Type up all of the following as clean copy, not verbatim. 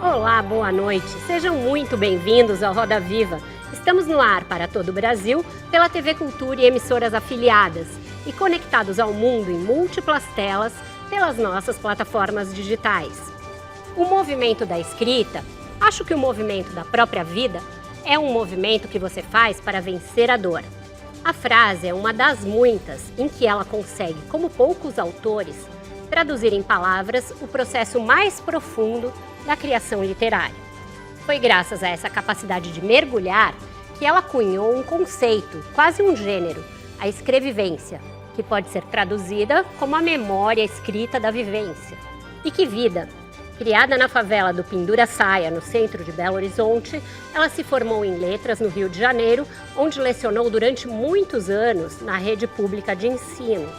Olá, boa noite. Sejam muito bem-vindos ao Roda Viva. Estamos no ar para todo o Brasil, pela TV Cultura e emissoras afiliadas, e conectados ao mundo em múltiplas telas pelas nossas plataformas digitais. O movimento da escrita, acho que o movimento da própria vida, é um movimento que você faz para vencer a dor. A frase é uma das muitas em que ela consegue, como poucos autores, traduzir em palavras o processo mais profundo da criação literária. Foi graças a essa capacidade de mergulhar que ela cunhou um conceito, quase um gênero, a escrevivência, que pode ser traduzida como a memória escrita da vivência. E que vida! Criada na favela do Pindura-Saia, no centro de Belo Horizonte, ela se formou em letras no Rio de Janeiro, onde lecionou durante muitos anos na rede pública de ensino.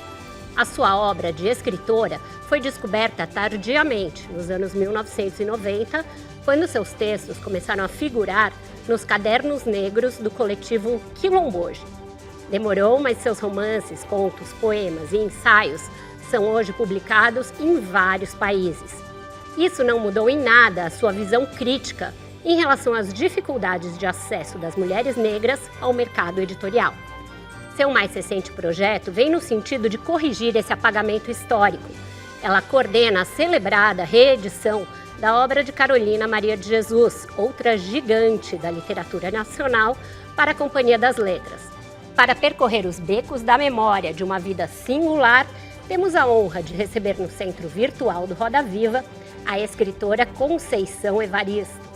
A sua obra de escritora foi descoberta tardiamente, nos anos 1990, quando seus textos começaram a figurar nos cadernos negros do coletivo Quilomboje. Demorou, mas seus romances, contos, poemas e ensaios são hoje publicados em vários países. Isso não mudou em nada a sua visão crítica em relação às dificuldades de acesso das mulheres negras ao mercado editorial. Seu mais recente projeto vem no sentido de corrigir esse apagamento histórico. Ela coordena a celebrada reedição da obra de Carolina Maria de Jesus, outra gigante da literatura nacional, para a Companhia das Letras. Para percorrer os becos da memória de uma vida singular, temos a honra de receber no centro virtual do Roda Viva a escritora Conceição Evaristo.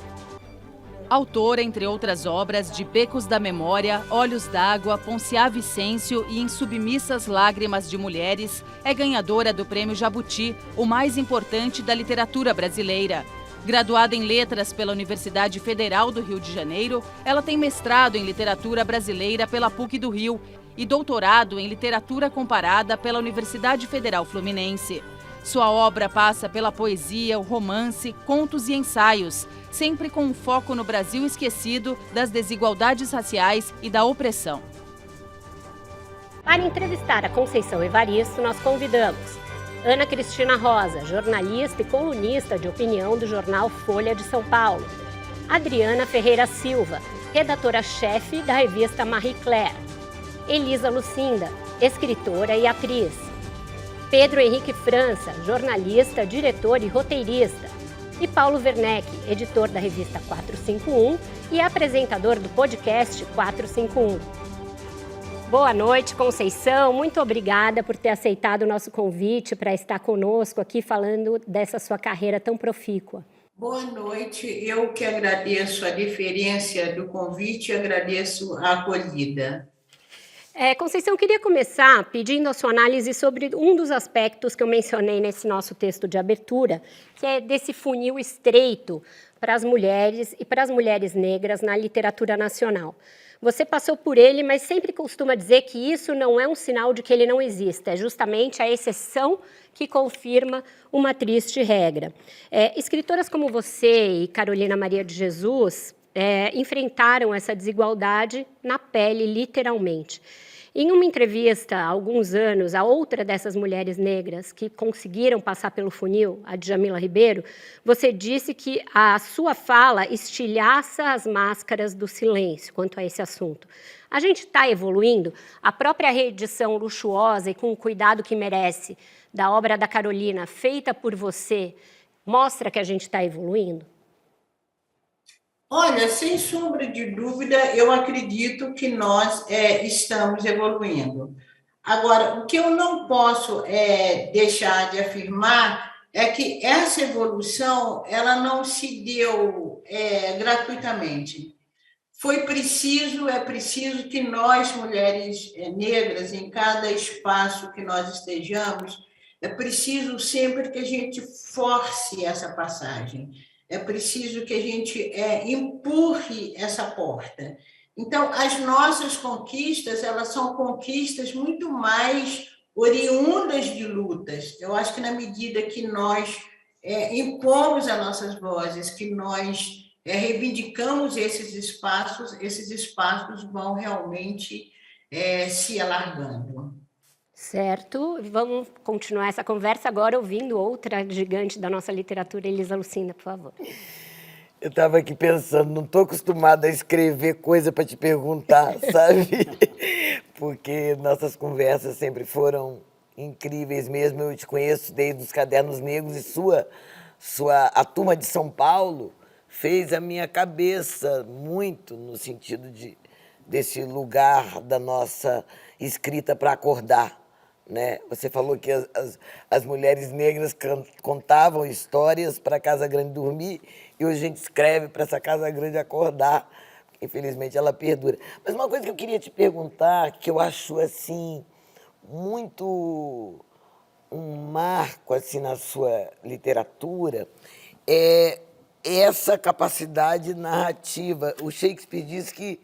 Autora, entre outras obras, de Becos da Memória, Olhos d'Água, Ponciá Vicêncio e Em Submissas Lágrimas de Mulheres, é ganhadora do Prêmio Jabuti, o mais importante da literatura brasileira. Graduada em Letras pela Universidade Federal do Rio de Janeiro, ela tem mestrado em Literatura Brasileira pela PUC do Rio e doutorado em Literatura Comparada pela Universidade Federal Fluminense. Sua obra passa pela poesia, o romance, contos e ensaios, sempre com um foco no Brasil esquecido, das desigualdades raciais e da opressão. Para entrevistar a Conceição Evaristo, nós convidamos Ana Cristina Rosa, jornalista e colunista de opinião do jornal Folha de São Paulo. Adriana Ferreira Silva, redatora-chefe da revista Marie Claire. Elisa Lucinda, escritora e atriz. Pedro Henrique França, jornalista, diretor e roteirista. E Paulo Werneck, editor da revista 451 e apresentador do podcast 451. Boa noite, Conceição. Muito obrigada por ter aceitado o nosso convite para estar conosco aqui falando dessa sua carreira tão profícua. Boa noite. Eu que agradeço a deferência do convite e agradeço a acolhida. Conceição, eu queria começar pedindo a sua análise sobre um dos aspectos que eu mencionei nesse nosso texto de abertura, que é desse funil estreito para as mulheres e para as mulheres negras na literatura nacional. Você passou por ele, mas sempre costuma dizer que isso não é um sinal de que ele não exista, é justamente a exceção que confirma uma triste regra. Escritoras como você e Carolina Maria de Jesus enfrentaram essa desigualdade na pele, literalmente. Em uma entrevista há alguns anos, a outra dessas mulheres negras que conseguiram passar pelo funil, a Djamila Ribeiro, você disse que a sua fala estilhaça as máscaras do silêncio quanto a esse assunto. A gente está evoluindo? A própria reedição luxuosa e com o cuidado que merece da obra da Carolina, feita por você, mostra que a gente está evoluindo? Olha, sem sombra de dúvida, eu acredito que nós estamos evoluindo. Agora, o que eu não posso deixar de afirmar é que essa evolução ela não se deu gratuitamente. É preciso que nós, mulheres negras, em cada espaço que nós estejamos, é preciso sempre que a gente force essa passagem. É preciso que a gente empurre essa porta. Então, as nossas conquistas, elas são conquistas muito mais oriundas de lutas. Eu acho que na medida que nós impomos as nossas vozes, que nós reivindicamos esses espaços vão realmente se alargando. Certo, vamos continuar essa conversa agora ouvindo outra gigante da nossa literatura, Elisa Lucinda, por favor. Eu estava aqui pensando, não estou acostumada a escrever coisa para te perguntar, sabe? Porque nossas conversas sempre foram incríveis mesmo. Eu te conheço desde os Cadernos Negros e a Turma de São Paulo fez a minha cabeça muito no sentido desse lugar da nossa escrita para acordar, né? Você falou que as mulheres negras contavam histórias para a Casa Grande dormir e hoje a gente escreve para essa Casa Grande acordar. Infelizmente, ela perdura. Mas uma coisa que eu queria te perguntar, que eu acho, assim, muito um marco, assim, na sua literatura, é essa capacidade narrativa. O Shakespeare diz que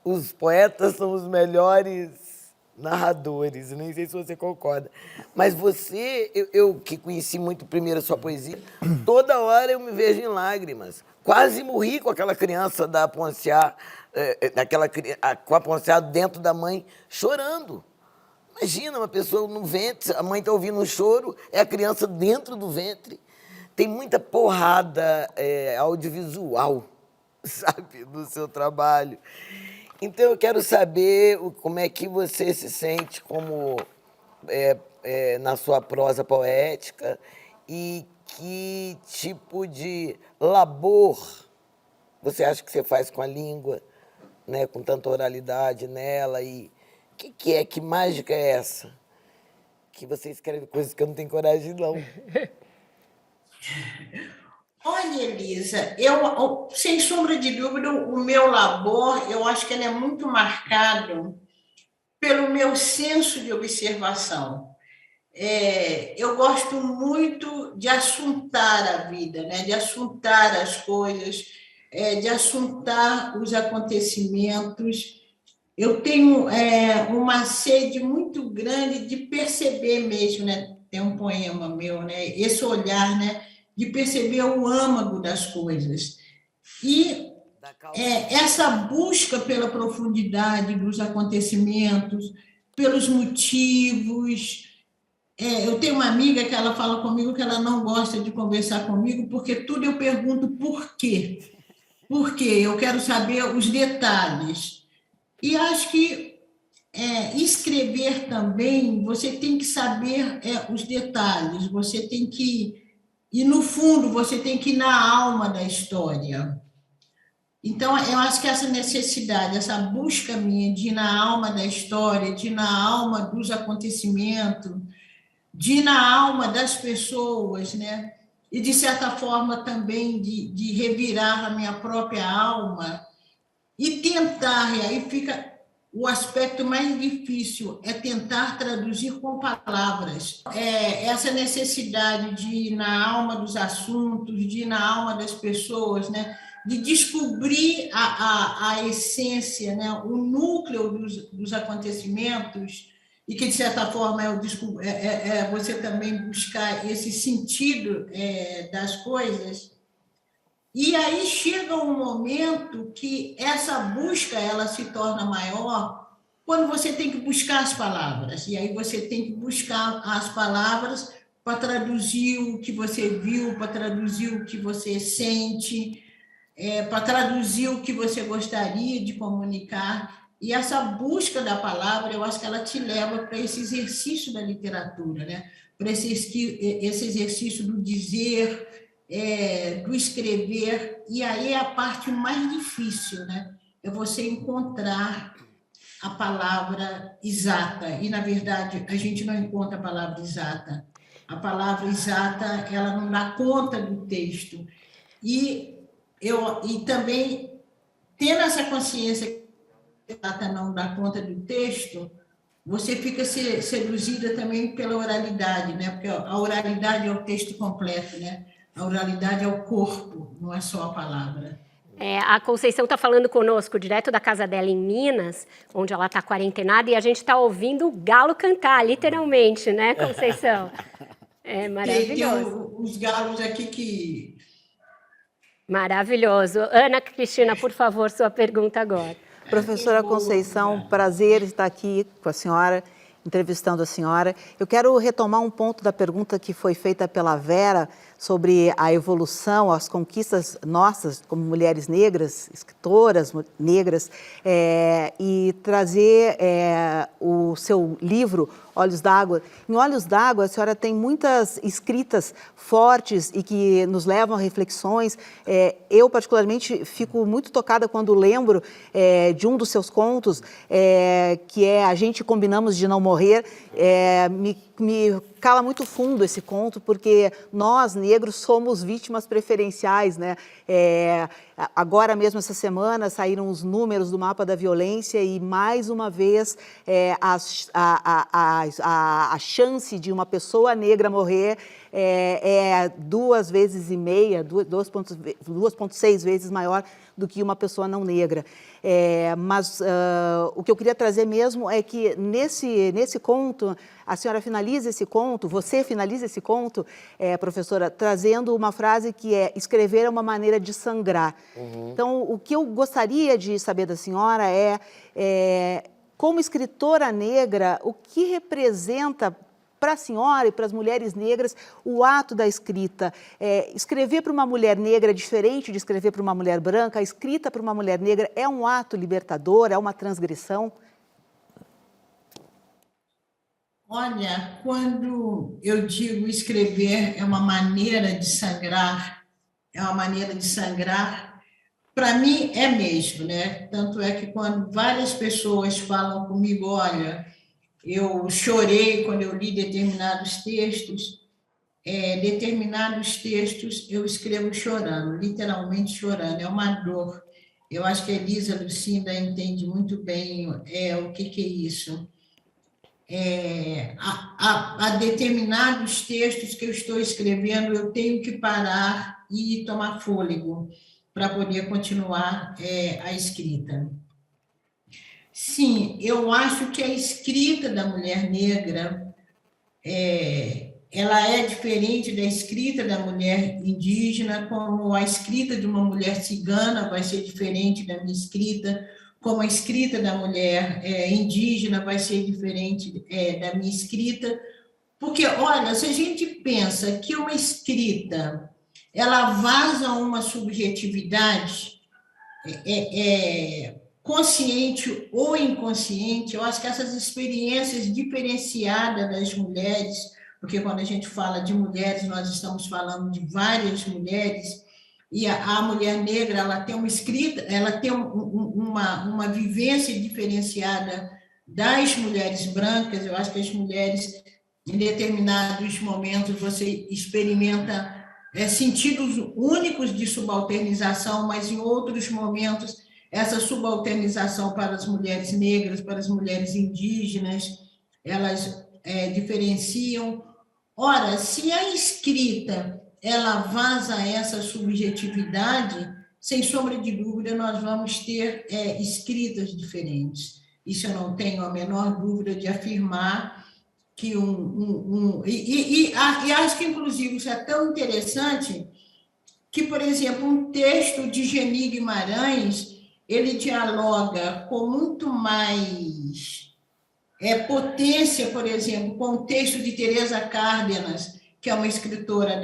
os poetas são os melhores narradores, nem sei se você concorda. Mas você, eu que conheci muito primeiro a sua poesia, toda hora eu me vejo em lágrimas. Quase morri com aquela criança da Ponciá, com a Ponciá dentro da mãe, chorando. Imagina uma pessoa no ventre, a mãe está ouvindo um choro, é a criança dentro do ventre. Tem muita porrada audiovisual, sabe, no seu trabalho. Então, eu quero saber como é que você se sente como na sua prosa poética e que tipo de labor você acha que você faz com a língua, né, com tanta oralidade nela. E que mágica é essa? Que você escreve coisas que eu não tenho coragem, não. Olha, Elisa, sem sombra de dúvida, o meu labor, eu acho que ele é muito marcado pelo meu senso de observação. Eu gosto muito de assuntar a vida, né? De assuntar as coisas, de assuntar os acontecimentos. Eu tenho uma sede muito grande de perceber mesmo, né? Tem um poema meu, né? Esse olhar, né? De perceber o âmago das coisas. E essa busca pela profundidade dos acontecimentos, pelos motivos. Eu tenho uma amiga que ela fala comigo que ela não gosta de conversar comigo porque tudo eu pergunto por quê. Por quê? Eu quero saber os detalhes. E acho que escrever também, você tem que saber os detalhes, você tem que... E, no fundo, você tem que ir na alma da história. Então, eu acho que essa necessidade, essa busca minha de ir na alma da história, de ir na alma dos acontecimentos, de ir na alma das pessoas, né? E, de certa forma, também de revirar a minha própria alma e tentar, e aí fica... O aspecto mais difícil é tentar traduzir com palavras. Essa necessidade de ir na alma dos assuntos, de ir na alma das pessoas, né? De descobrir a essência, né? O núcleo dos acontecimentos, e que, de certa forma, você também buscar esse sentido das coisas. E aí chega um momento que essa busca ela se torna maior quando você tem que buscar as palavras. E aí você tem que buscar as palavras para traduzir o que você viu, para traduzir o que você sente, para traduzir o que você gostaria de comunicar. E essa busca da palavra, eu acho que ela te leva para esse exercício da literatura, né? Para esse exercício do dizer, do escrever, e aí é a parte mais difícil, né? É você encontrar a palavra exata, e, na verdade, a gente não encontra a palavra exata. A palavra exata, ela não dá conta do texto. E também, tendo essa consciência que a exata não dá conta do texto, você fica seduzida também pela oralidade, né? Porque a oralidade é o texto completo, né? A oralidade é o corpo, não é só a palavra. A Conceição está falando conosco direto da casa dela em Minas, onde ela está quarentenada, e a gente está ouvindo o galo cantar, literalmente, né, Conceição? É maravilhoso. Tem os galos aqui que... Maravilhoso. Ana Cristina, por favor, sua pergunta agora. Professora Conceição, prazer estar aqui com a senhora, entrevistando a senhora. Eu quero retomar um ponto da pergunta que foi feita pela Vera sobre a evolução, as conquistas nossas como mulheres negras, escritoras negras, e trazer o seu livro, Olhos d'Água. Em Olhos d'Água, a senhora tem muitas escritas fortes e que nos levam a reflexões. Eu, particularmente, fico muito tocada quando lembro de um dos seus contos, que é A Gente Combinamos de Não Morrer. Me cala muito fundo esse conto, porque nós, negros, somos vítimas preferenciais, né? Agora mesmo, essa semana, saíram os números do mapa da violência e, mais uma vez, a chance de uma pessoa negra morrer é 2,5 vezes, 2,6 vezes maior do que uma pessoa não negra. Mas o que eu queria trazer mesmo é que nesse conto, a senhora finaliza esse conto, você finaliza esse conto, professora, trazendo uma frase que é: escrever é uma maneira de sangrar. Então, o que eu gostaria de saber da senhora como escritora negra, o que representa para a senhora e para as mulheres negras o ato da escrita? Escrever para uma mulher negra é diferente de escrever para uma mulher branca? A escrita para uma mulher negra é um ato libertador, é uma transgressão? Olha, quando eu digo escrever é uma maneira de sangrar, para mim é mesmo, né? Tanto é que quando várias pessoas falam comigo, olha, eu chorei quando eu li determinados textos eu escrevo chorando, literalmente chorando, é uma dor. Eu acho que a Elisa Lucinda entende muito bem o que é isso. Há determinados textos que eu estou escrevendo, eu tenho que parar e tomar fôlego para poder continuar a escrita. Sim, eu acho que a escrita da mulher negra ela é diferente da escrita da mulher indígena, como a escrita de uma mulher cigana vai ser diferente da minha escrita, como a escrita da mulher indígena vai ser diferente da minha escrita, porque, olha, se a gente pensa que uma escrita ela vaza uma subjetividade consciente ou inconsciente, eu acho que essas experiências diferenciadas das mulheres, porque quando a gente fala de mulheres, nós estamos falando de várias mulheres, e a mulher negra ela tem uma escrita, ela tem uma vivência diferenciada das mulheres brancas. Eu acho que as mulheres, em determinados momentos, você experimenta sentidos únicos de subalternização, mas em outros momentos, essa subalternização para as mulheres negras, para as mulheres indígenas, elas diferenciam. Ora, se a escrita ela vaza essa subjetividade, sem sombra de dúvida, nós vamos ter escritas diferentes. Isso eu não tenho a menor dúvida de afirmar que e acho que, inclusive, isso é tão interessante que, por exemplo, um texto de Geni Guimarães, ele dialoga com muito mais potência, por exemplo, com o texto de Teresa Cárdenas, que é uma escritora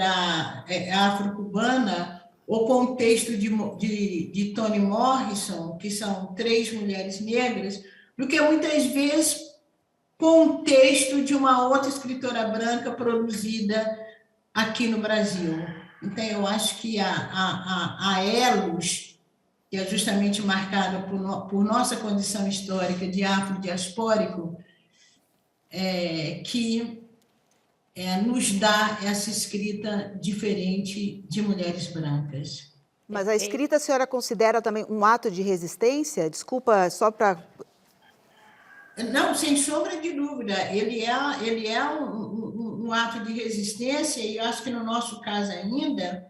afro-cubana, ou com o texto de Toni Morrison, que são 3 mulheres negras, do que muitas vezes com o texto de uma outra escritora branca produzida aqui no Brasil. Então, eu acho que há elos, que é justamente marcada por nossa condição histórica de afrodiaspórico, que nos dá essa escrita diferente de mulheres brancas. Mas a escrita a senhora considera também um ato de resistência? Desculpa, só para... Não, sem sombra de dúvida. Ele é um ato de resistência, e eu acho que no nosso caso ainda,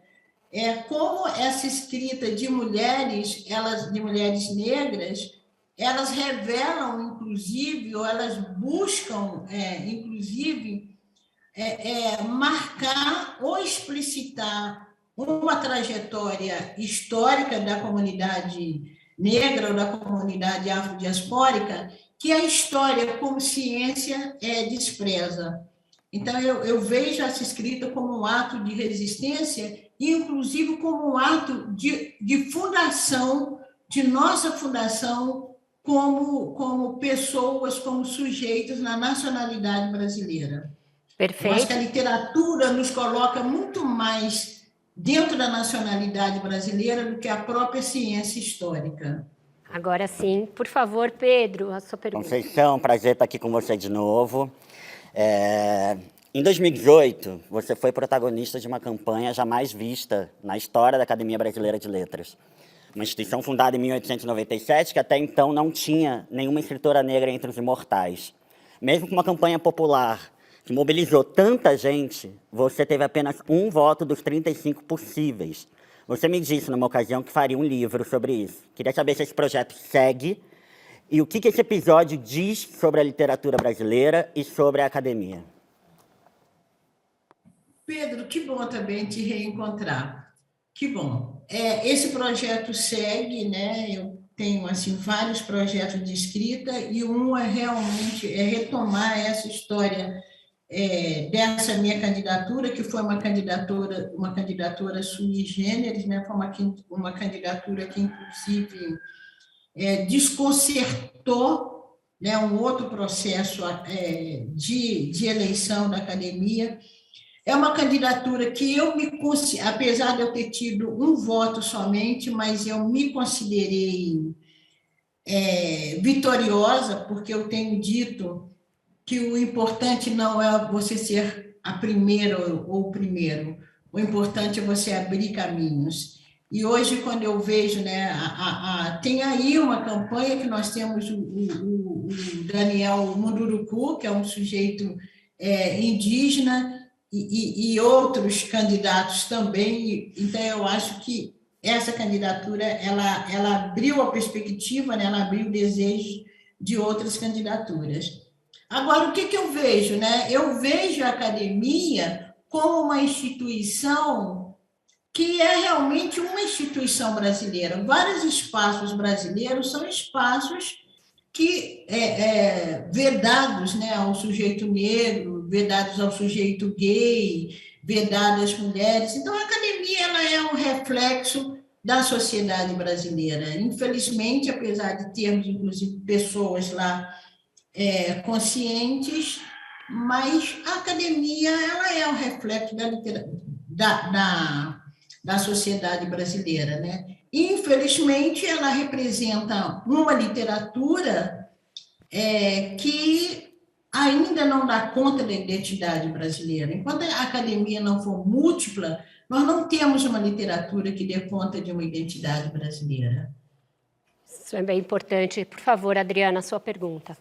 como essa escrita de mulheres negras, elas revelam, inclusive, ou elas buscam, inclusive, marcar ou explicitar uma trajetória histórica da comunidade negra ou da comunidade afrodiaspórica que a história como ciência despreza. Então, eu vejo essa escrita como um ato de resistência e, inclusive, como um ato de fundação, de nossa fundação como pessoas, como sujeitos na nacionalidade brasileira. Eu acho que a Perfeito. literatura nos coloca muito mais dentro da nacionalidade brasileira do que a própria ciência histórica. Agora sim, por favor, Pedro, a sua pergunta. Conceição, prazer estar aqui com você de novo. Em 2018, você foi protagonista de uma campanha jamais vista na história da Academia Brasileira de Letras. Uma instituição fundada em 1897, que até então não tinha nenhuma escritora negra entre os imortais. Mesmo com uma campanha popular que mobilizou tanta gente, você teve apenas um voto dos 35 possíveis. Você me disse, numa ocasião, que faria um livro sobre isso. Queria saber se esse projeto segue e o que esse episódio diz sobre a literatura brasileira e sobre a academia. Pedro, que bom também te reencontrar. Que bom. Esse projeto segue, né? Eu tenho assim, vários projetos de escrita e um realmente retomar essa história dessa minha candidatura, que foi uma candidatura sui generis, né? Foi uma candidatura que, inclusive, desconcertou, né, um outro processo de eleição da academia. É uma candidatura que apesar de eu ter tido um voto somente, mas eu me considerei vitoriosa, porque eu tenho dito que o importante não é você ser a primeira ou o primeiro, o importante é você abrir caminhos. E hoje, quando eu vejo, né, tem aí uma campanha que nós temos o Daniel Munduruku, que é um sujeito indígena, e outros candidatos também. Então, eu acho que essa candidatura ela abriu a perspectiva, né, ela abriu o desejo de outras candidaturas. Agora, o que eu vejo? Né? Eu vejo a academia como uma instituição que é realmente uma instituição brasileira. Vários espaços brasileiros são espaços que vedados, né, ao sujeito negro, vedados ao sujeito gay, vedados às mulheres. Então, a academia ela é um reflexo da sociedade brasileira. Infelizmente, apesar de termos, inclusive, pessoas lá conscientes, mas a academia ela é um reflexo da sociedade brasileira, né? Infelizmente, ela representa uma literatura que ainda não dá conta da identidade brasileira. Enquanto a academia não for múltipla, nós não temos uma literatura que dê conta de uma identidade brasileira. Isso é bem importante. Por favor, Adriana, a sua pergunta.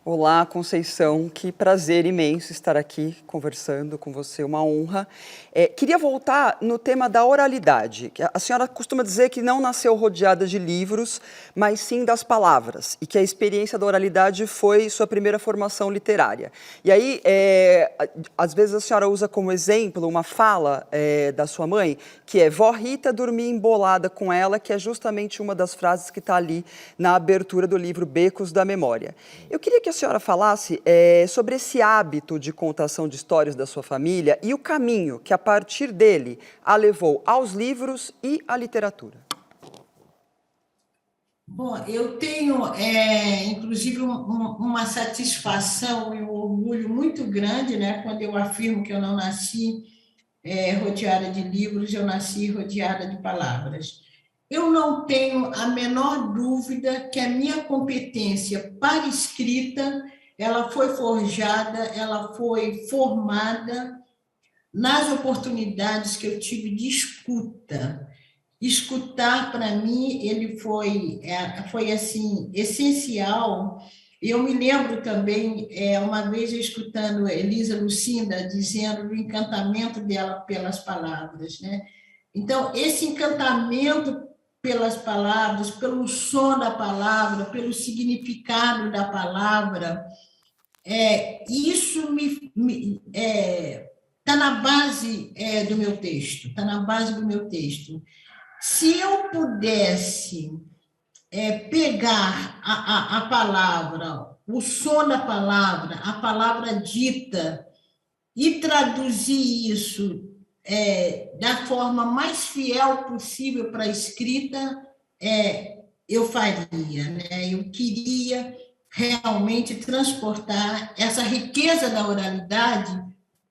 Olá, Conceição, que prazer imenso estar aqui conversando com você, uma honra. Queria voltar no tema da oralidade. A senhora costuma dizer que não nasceu rodeada de livros, mas sim das palavras, e que a experiência da oralidade foi sua primeira formação literária. E aí, às vezes a senhora usa como exemplo uma fala da sua mãe, que é "Vó Rita dormia embolada com ela", que é justamente uma das frases que está ali na abertura do livro Becos da Memória. Eu queria que a senhora falasse sobre esse hábito de contação de histórias da sua família e o caminho que, a partir dele, a levou aos livros e à literatura. Bom, eu tenho, inclusive, uma satisfação e um orgulho muito grande, né, quando eu afirmo que eu não nasci rodeada de livros, eu nasci rodeada de palavras. Eu não tenho a menor dúvida que a minha competência para escrita, ela foi forjada, ela foi formada nas oportunidades que eu tive de escuta. Escutar, para mim, ele foi assim, essencial. Eu me lembro também, uma vez eu escutando Elisa Lucinda dizendo do encantamento dela pelas palavras, né? Então, esse encantamento pelas palavras, pelo som da palavra, pelo significado da palavra, isso está na base do meu texto, está na base do meu texto. Se eu pudesse pegar a palavra, o som da palavra, a palavra dita, e traduzir isso da forma mais fiel possível para a escrita, eu faria, né? Eu queria realmente transportar essa riqueza da oralidade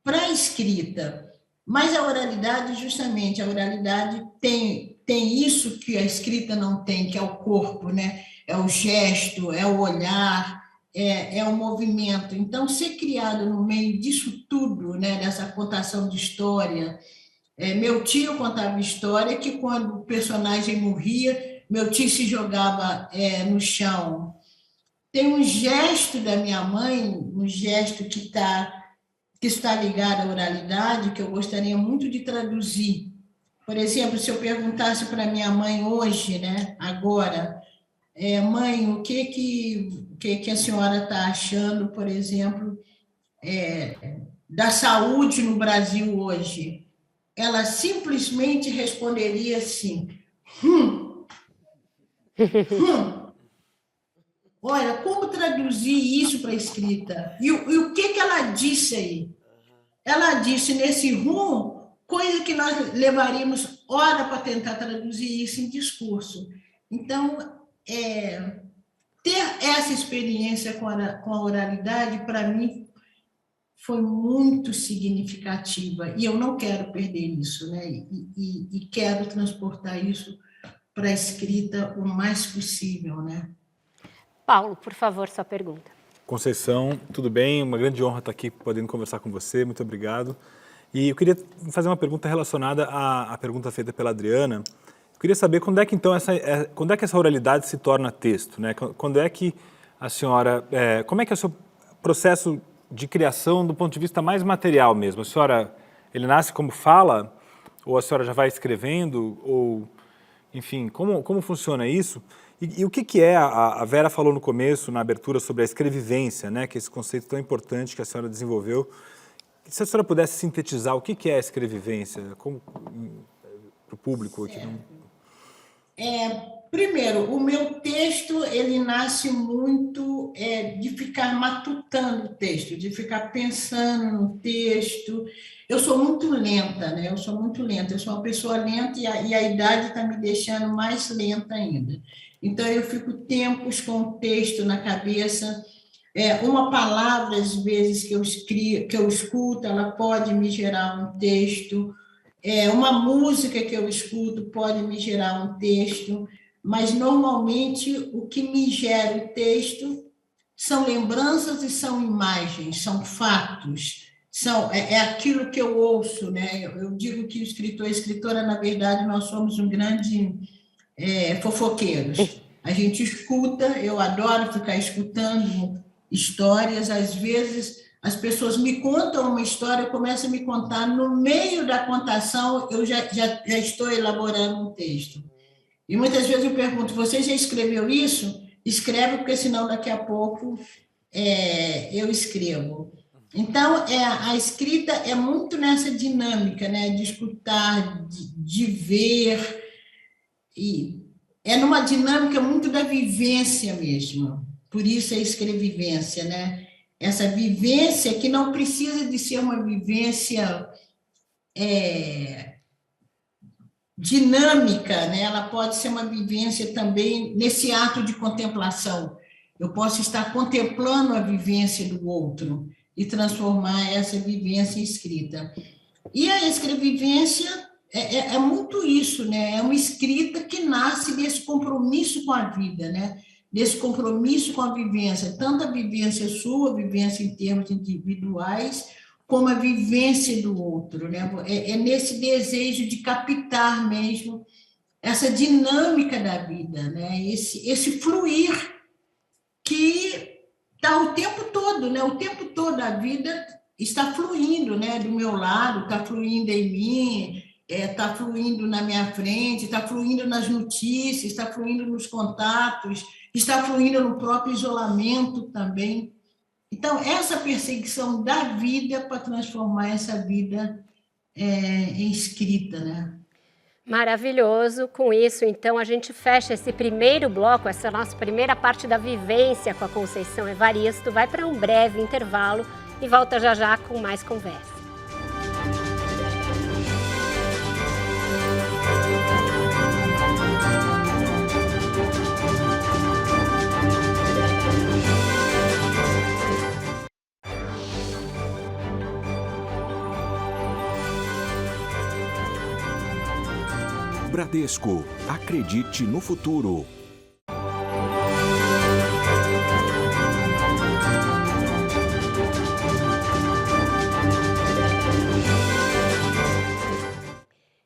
para a escrita. Mas a oralidade, justamente, a oralidade tem isso que a escrita não tem, que é o corpo, né? É o gesto, é o olhar, é o movimento. Então, ser criado no meio disso tudo, né? Dessa contação de história. Meu tio contava história que, quando o personagem morria, meu tio se jogava no chão. Tem um gesto da minha mãe, um gesto que está ligado à oralidade, que eu gostaria muito de traduzir. Por exemplo, se eu perguntasse para minha mãe hoje, né, agora, mãe, o que a senhora está achando, por exemplo, da saúde no Brasil hoje? Ela simplesmente responderia assim, Olha, como traduzir isso para a escrita? E o que ela disse aí? Ela disse nesse coisa que nós levaríamos hora para tentar traduzir isso em discurso. Então, ter essa experiência com a oralidade, para mim, foi muito significativa. E eu não quero perder isso, né? E quero transportar isso para a escrita o mais possível, né? Paulo, por favor, sua pergunta. Conceição, tudo bem? Uma grande honra estar aqui podendo conversar com você, muito obrigado. E eu queria fazer uma pergunta relacionada à pergunta feita pela Adriana. Eu queria saber quando é que então quando é que essa oralidade se torna texto, né? Quando é que a senhora, como é que é o seu processo de criação do ponto de vista mais material mesmo? A senhora, ele nasce como fala, ou a senhora já vai escrevendo, ou, enfim, como funciona isso? E o que é, a Vera falou no começo, na abertura, sobre a escrevivência, né? Que é esse conceito tão importante que a senhora desenvolveu. Se a senhora pudesse sintetizar o que é a escrevivência, para o público aqui. Primeiro, o meu texto, ele nasce muito de ficar matutando o texto, de ficar pensando no texto. Eu sou muito lenta, né? Eu sou uma pessoa lenta e a idade está me deixando mais lenta ainda. Então, eu fico tempos com o texto na cabeça. Uma palavra, às vezes, que eu escuto, ela pode me gerar um texto. Uma música que eu escuto pode me gerar um texto. Mas, normalmente, o que me gera o texto são lembranças e são imagens, são fatos, é aquilo que eu ouço, né? Eu digo que o escritor e a escritora, na verdade, nós somos um grande fofoqueiros. A gente escuta, eu adoro ficar escutando histórias, às vezes as pessoas me contam uma história, eu começo a me contar, no meio da contação eu já estou elaborando um texto. E muitas vezes eu pergunto, você já escreveu isso? Escreve, porque senão daqui a pouco eu escrevo. Então, a escrita é muito nessa dinâmica, né? De escutar, de ver, e é numa dinâmica muito da vivência mesmo. Por isso a escrevivência, né? Essa vivência que não precisa de ser uma vivência dinâmica, né? Ela pode ser uma vivência também nesse ato de contemplação. Eu posso estar contemplando a vivência do outro e transformar essa vivência em escrita. E a escrevivência é muito isso, né? É uma escrita que nasce desse compromisso com a vida, né? Desse compromisso com a vivência, tanto a vivência sua, a vivência em termos individuais, como a vivência do outro, né? É nesse desejo de captar mesmo essa dinâmica da vida, né? Esse fluir que está o tempo todo, né? O tempo todo a vida está fluindo, né? Do meu lado, está fluindo em mim, está fluindo na minha frente, está fluindo nas notícias, está fluindo nos contatos, está fluindo no próprio isolamento também. Então, essa perseguição da vida para transformar essa vida em escrita, né? Maravilhoso. Com isso, então, a gente fecha esse primeiro bloco, essa nossa primeira parte da vivência com a Conceição Evaristo. Vai para um breve intervalo e volta já já com mais conversa. Bradesco. Acredite no futuro.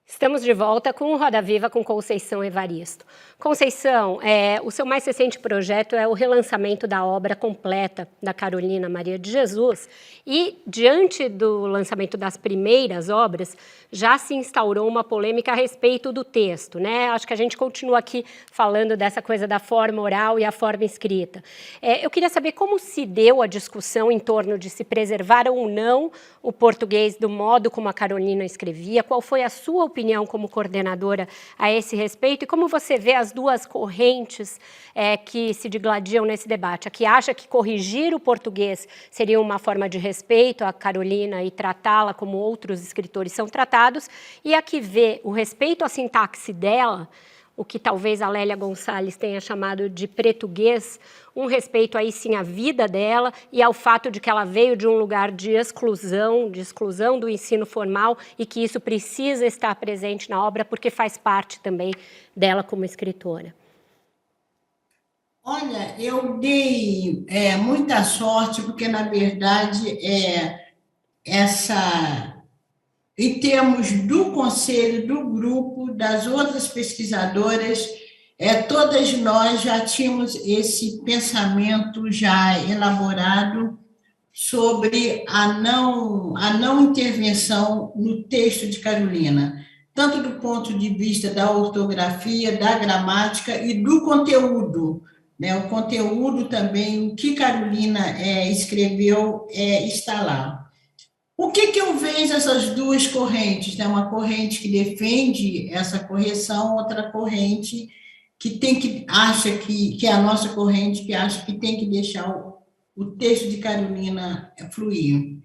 Estamos de volta com o Roda Viva com Conceição Evaristo. Conceição, o seu mais recente projeto é o relançamento da obra completa da Carolina Maria de Jesus e, diante do lançamento das primeiras obras, já se instaurou uma polêmica a respeito do texto, né? Acho que a gente continua aqui falando dessa coisa da forma oral e a forma escrita. Eu queria saber como se deu a discussão em torno de se preservar ou não o português do modo como a Carolina escrevia, qual foi a sua opinião como coordenadora a esse respeito e como você vê as duas correntes que se digladiam nesse debate. A que acha que corrigir o português seria uma forma de respeito à Carolina e tratá-la como outros escritores são tratados, e a que vê o respeito à sintaxe dela, o que talvez a Lélia Gonçalves tenha chamado de pretuguês, um respeito aí sim à vida dela e ao fato de que ela veio de um lugar de exclusão do ensino formal e que isso precisa estar presente na obra porque faz parte também dela como escritora. Olha, eu dei muita sorte porque, na verdade, em termos do conselho, do grupo, das outras pesquisadoras, todas nós já tínhamos esse pensamento já elaborado sobre a não intervenção no texto de Carolina, tanto do ponto de vista da ortografia, da gramática e do conteúdo, né? O conteúdo também, o que Carolina escreveu está lá. O que eu vejo essas duas correntes? Né? Uma corrente que defende essa correção, outra corrente que acha que é a nossa corrente, que acha que tem que deixar o texto de Carolina fluir.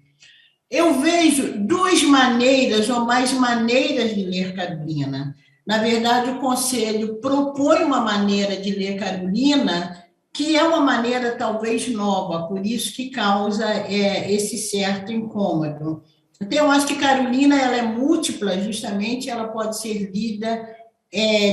Eu vejo duas maneiras ou mais maneiras de ler Carolina. Na verdade, o Conselho propõe uma maneira de ler Carolina que é uma maneira talvez nova, por isso que causa esse certo incômodo. Então, eu acho que Carolina ela é múltipla, justamente, ela pode ser lida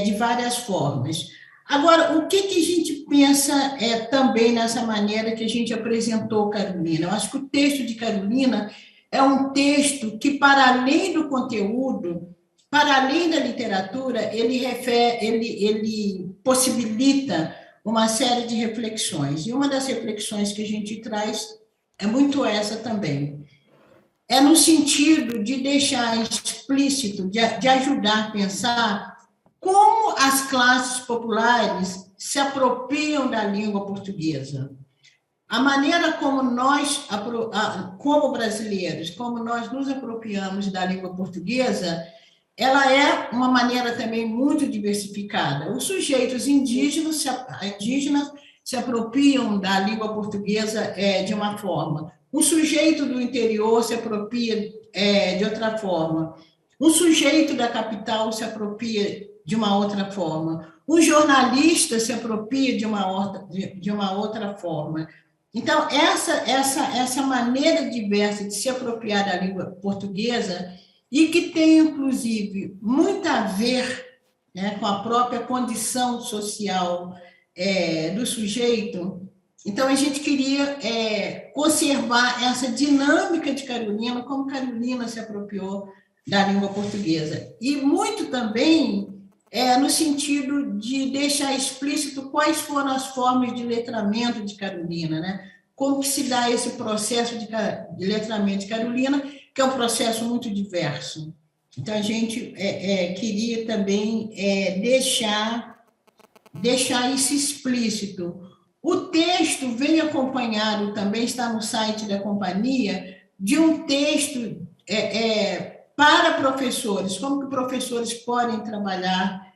de várias formas. Agora, o que a gente pensa também nessa maneira que a gente apresentou Carolina? Eu acho que o texto de Carolina é um texto que, para além do conteúdo, para além da literatura, ele possibilita uma série de reflexões. E uma das reflexões que a gente traz é muito essa também. É no sentido de deixar explícito, de ajudar a pensar como as classes populares se apropriam da língua portuguesa. A maneira como nós, como brasileiros, como nós nos apropriamos da língua portuguesa, ela é uma maneira também muito diversificada. Os sujeitos indígenas se apropriam da língua portuguesa de uma forma. O sujeito do interior se apropria de outra forma. O sujeito da capital se apropria de uma outra forma. O jornalista se apropria de uma outra forma. Então, essa maneira diversa de se apropriar da língua portuguesa e que tem, inclusive, muito a ver, né, com a própria condição social do sujeito. Então, a gente queria conservar essa dinâmica de Carolina, como Carolina se apropriou da língua portuguesa. E muito também no sentido de deixar explícito quais foram as formas de letramento de Carolina, né? Como que se dá esse processo de letramento de Carolina, que é um processo muito diverso. Então, a gente queria também deixar isso explícito. O texto vem acompanhado, também está no site da companhia, de um texto para professores, como que professores podem trabalhar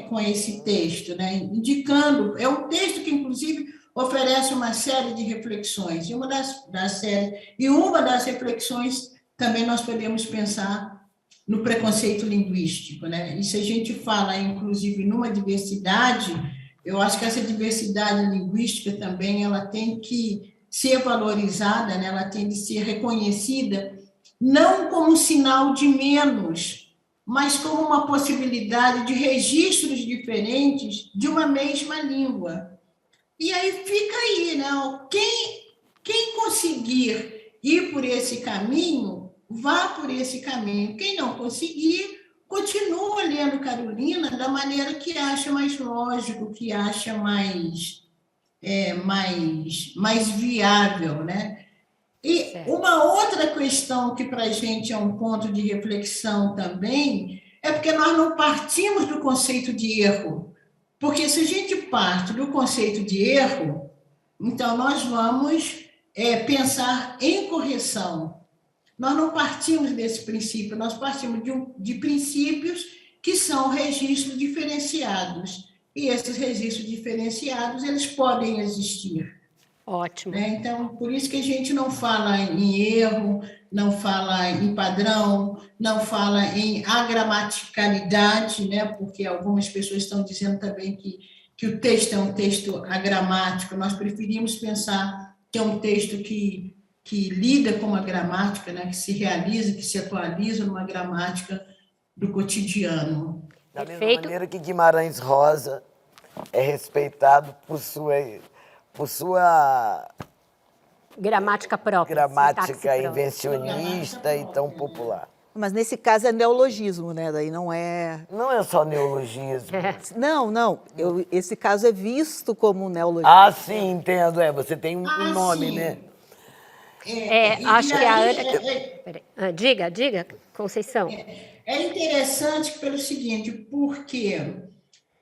com esse texto, né? Indicando, é um texto que, inclusive, oferece uma série de reflexões, e uma das reflexões também nós podemos pensar no preconceito linguístico, né? E se a gente fala, inclusive, numa diversidade, eu acho que essa diversidade linguística também ela tem que ser valorizada, né? Ela tem de ser reconhecida, não como um sinal de menos, mas como uma possibilidade de registros diferentes de uma mesma língua. E aí fica aí, né? Quem conseguir ir por esse caminho, vá por esse caminho. Quem não conseguir, continua lendo Carolina da maneira que acha mais lógico, que acha mais viável, né? E uma outra questão que para a gente é um ponto de reflexão também é porque nós não partimos do conceito de erro. Porque se a gente parte do conceito de erro, então nós vamos pensar em correção. Nós não partimos desse princípio, nós partimos de princípios que são registros diferenciados. E esses registros diferenciados, eles podem existir. Ótimo. Né? Então, por isso que a gente não fala em erro, não fala em padrão, não fala em agramaticalidade, né? Porque algumas pessoas estão dizendo também que o texto é um texto agramático. Nós preferimos pensar que é um texto que lida com a gramática, né? Que se realiza, que se atualiza numa gramática do cotidiano. Da mesma maneira que Guimarães Rosa é respeitado por sua gramática própria. Gramática invencionista e tão popular. Mas nesse caso é neologismo, né? Daí não é... Não é só neologismo. Não. Esse caso é visto como um neologismo. Ah, sim, entendo. Você tem um nome, sim. né? Acho que a Ana... Diga, Conceição. É interessante pelo seguinte, porque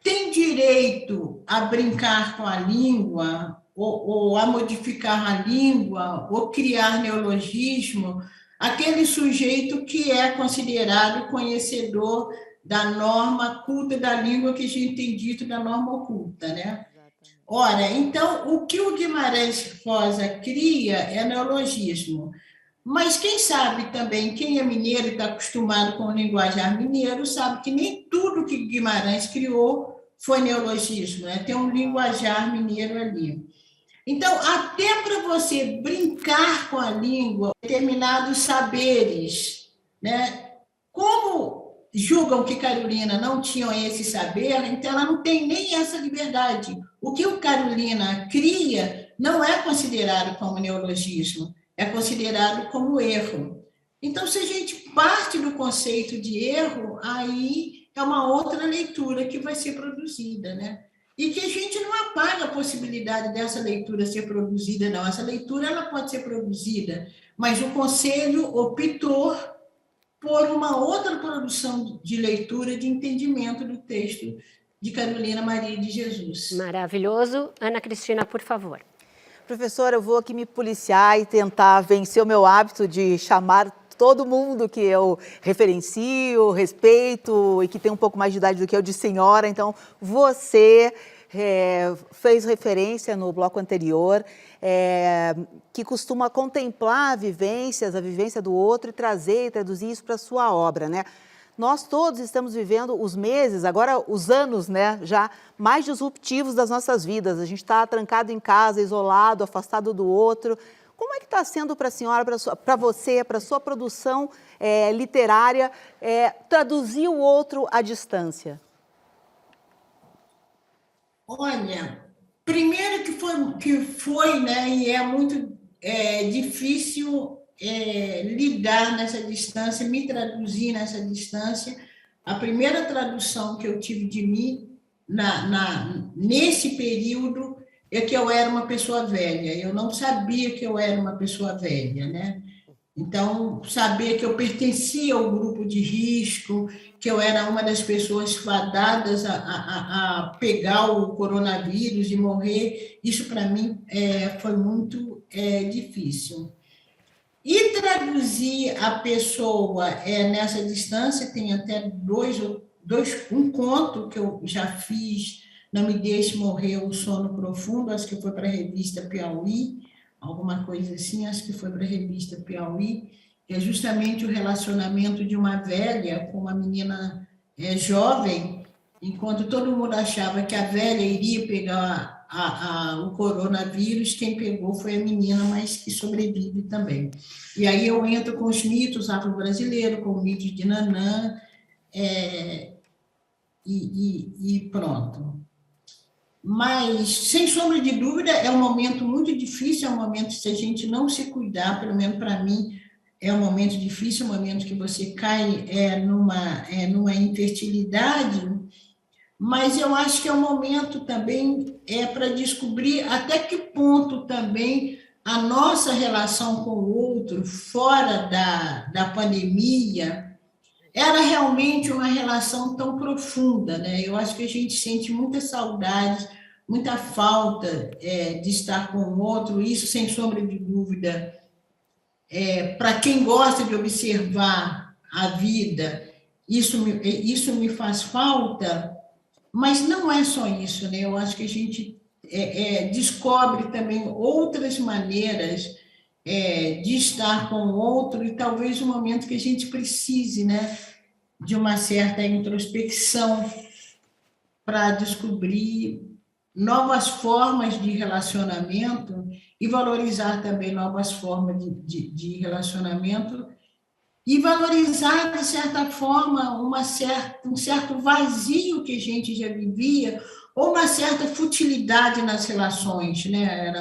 tem direito a brincar com a língua, ou a modificar a língua, ou criar neologismo, aquele sujeito que é considerado conhecedor da norma culta da língua que a gente tem dito da norma oculta, né? Ora, então, o que o Guimarães Rosa cria é neologismo. Mas quem sabe também, quem é mineiro e está acostumado com o linguajar mineiro, sabe que nem tudo que Guimarães criou foi neologismo, né? Tem um linguajar mineiro ali. Então, até para você brincar com a língua, determinados saberes, né? Como julgam que Carolina não tinha esse saber, então ela não tem nem essa liberdade. O que o Carolina cria não é considerado como neologismo, é considerado como erro. Então, se a gente parte do conceito de erro, aí é uma outra leitura que vai ser produzida, né? E que a gente não apaga a possibilidade dessa leitura ser produzida, não. Essa leitura ela pode ser produzida, mas o Conselho optou por uma outra produção de leitura, de entendimento do texto de Carolina Maria de Jesus. Maravilhoso. Ana Cristina, por favor. Professora, eu vou aqui me policiar e tentar vencer o meu hábito de chamar todo mundo que eu referencio, respeito e que tem um pouco mais de idade do que eu de senhora. Então, você fez referência no bloco anterior, que costuma contemplar a vivência do outro e trazer e traduzir isso para a sua obra, né? Nós todos estamos vivendo os meses, agora os anos, né, já mais disruptivos das nossas vidas. A gente está trancado em casa, isolado, afastado do outro. Como é que está sendo para a senhora, para você, para a sua produção literária, traduzir o outro à distância? Olha, primeiro que foi, né, e é muito difícil lidar nessa distância, me traduzir nessa distância. A primeira tradução que eu tive de mim nesse período é que eu era uma pessoa velha. Eu não sabia que eu era uma pessoa velha, né? Então, saber que eu pertencia ao grupo de risco, que eu era uma das pessoas fadadas a pegar o coronavírus e morrer, isso para mim foi muito difícil. E traduzir a pessoa nessa distância, tem até um conto que eu já fiz, Não Me Deixe Morrer o Sono Profundo, acho que foi para a revista Piauí, alguma coisa assim, acho que foi para a revista Piauí, que é justamente o relacionamento de uma velha com uma menina jovem, enquanto todo mundo achava que a velha iria pegar o coronavírus, quem pegou foi a menina, mas que sobrevive também. E aí eu entro com os mitos afro-brasileiros, com o mito de Nanã, e pronto. Mas, sem sombra de dúvida, é um momento muito difícil, é um momento, se a gente não se cuidar, pelo menos para mim, é um momento difícil, um momento que você cai numa infertilidade, mas eu acho que é um momento também para descobrir até que ponto também a nossa relação com o outro, fora da pandemia, era realmente uma relação tão profunda, né? Eu acho que a gente sente muita saudade, muita falta de estar com o outro, isso, sem sombra de dúvida, para quem gosta de observar a vida, isso me faz falta, mas não é só isso, né? Eu acho que a gente descobre também outras maneiras de estar com o outro, e talvez um momento que a gente precise, né, de uma certa introspecção para descobrir novas formas de relacionamento e valorizar também novas formas de relacionamento e valorizar, de certa forma, um certo vazio que a gente já vivia, ou uma certa futilidade nas relações, né?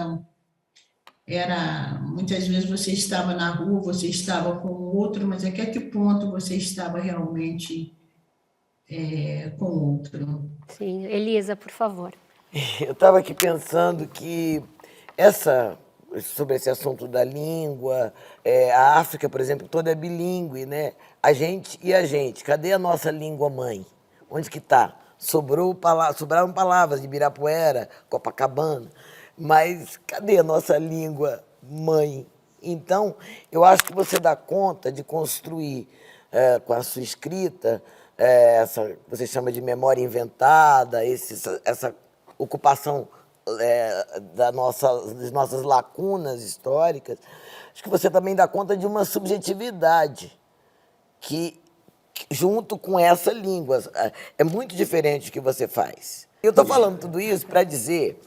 Muitas vezes você estava na rua, você estava com o outro, mas até que ponto você estava realmente com o outro? Sim, Elisa, por favor. Eu estava aqui pensando que sobre esse assunto da língua, a África, por exemplo, toda é bilíngue, né? A gente, cadê a nossa língua mãe? Onde que está? Sobraram palavras de Ibirapuera, Copacabana, mas cadê a nossa língua mãe? Então, eu acho que você dá conta de construir com a sua escrita, essa você chama de memória inventada, essa ocupação das nossas lacunas históricas. Acho que você também dá conta de uma subjetividade que junto com essa língua, é muito diferente o que você faz. Eu estou falando tudo isso para dizer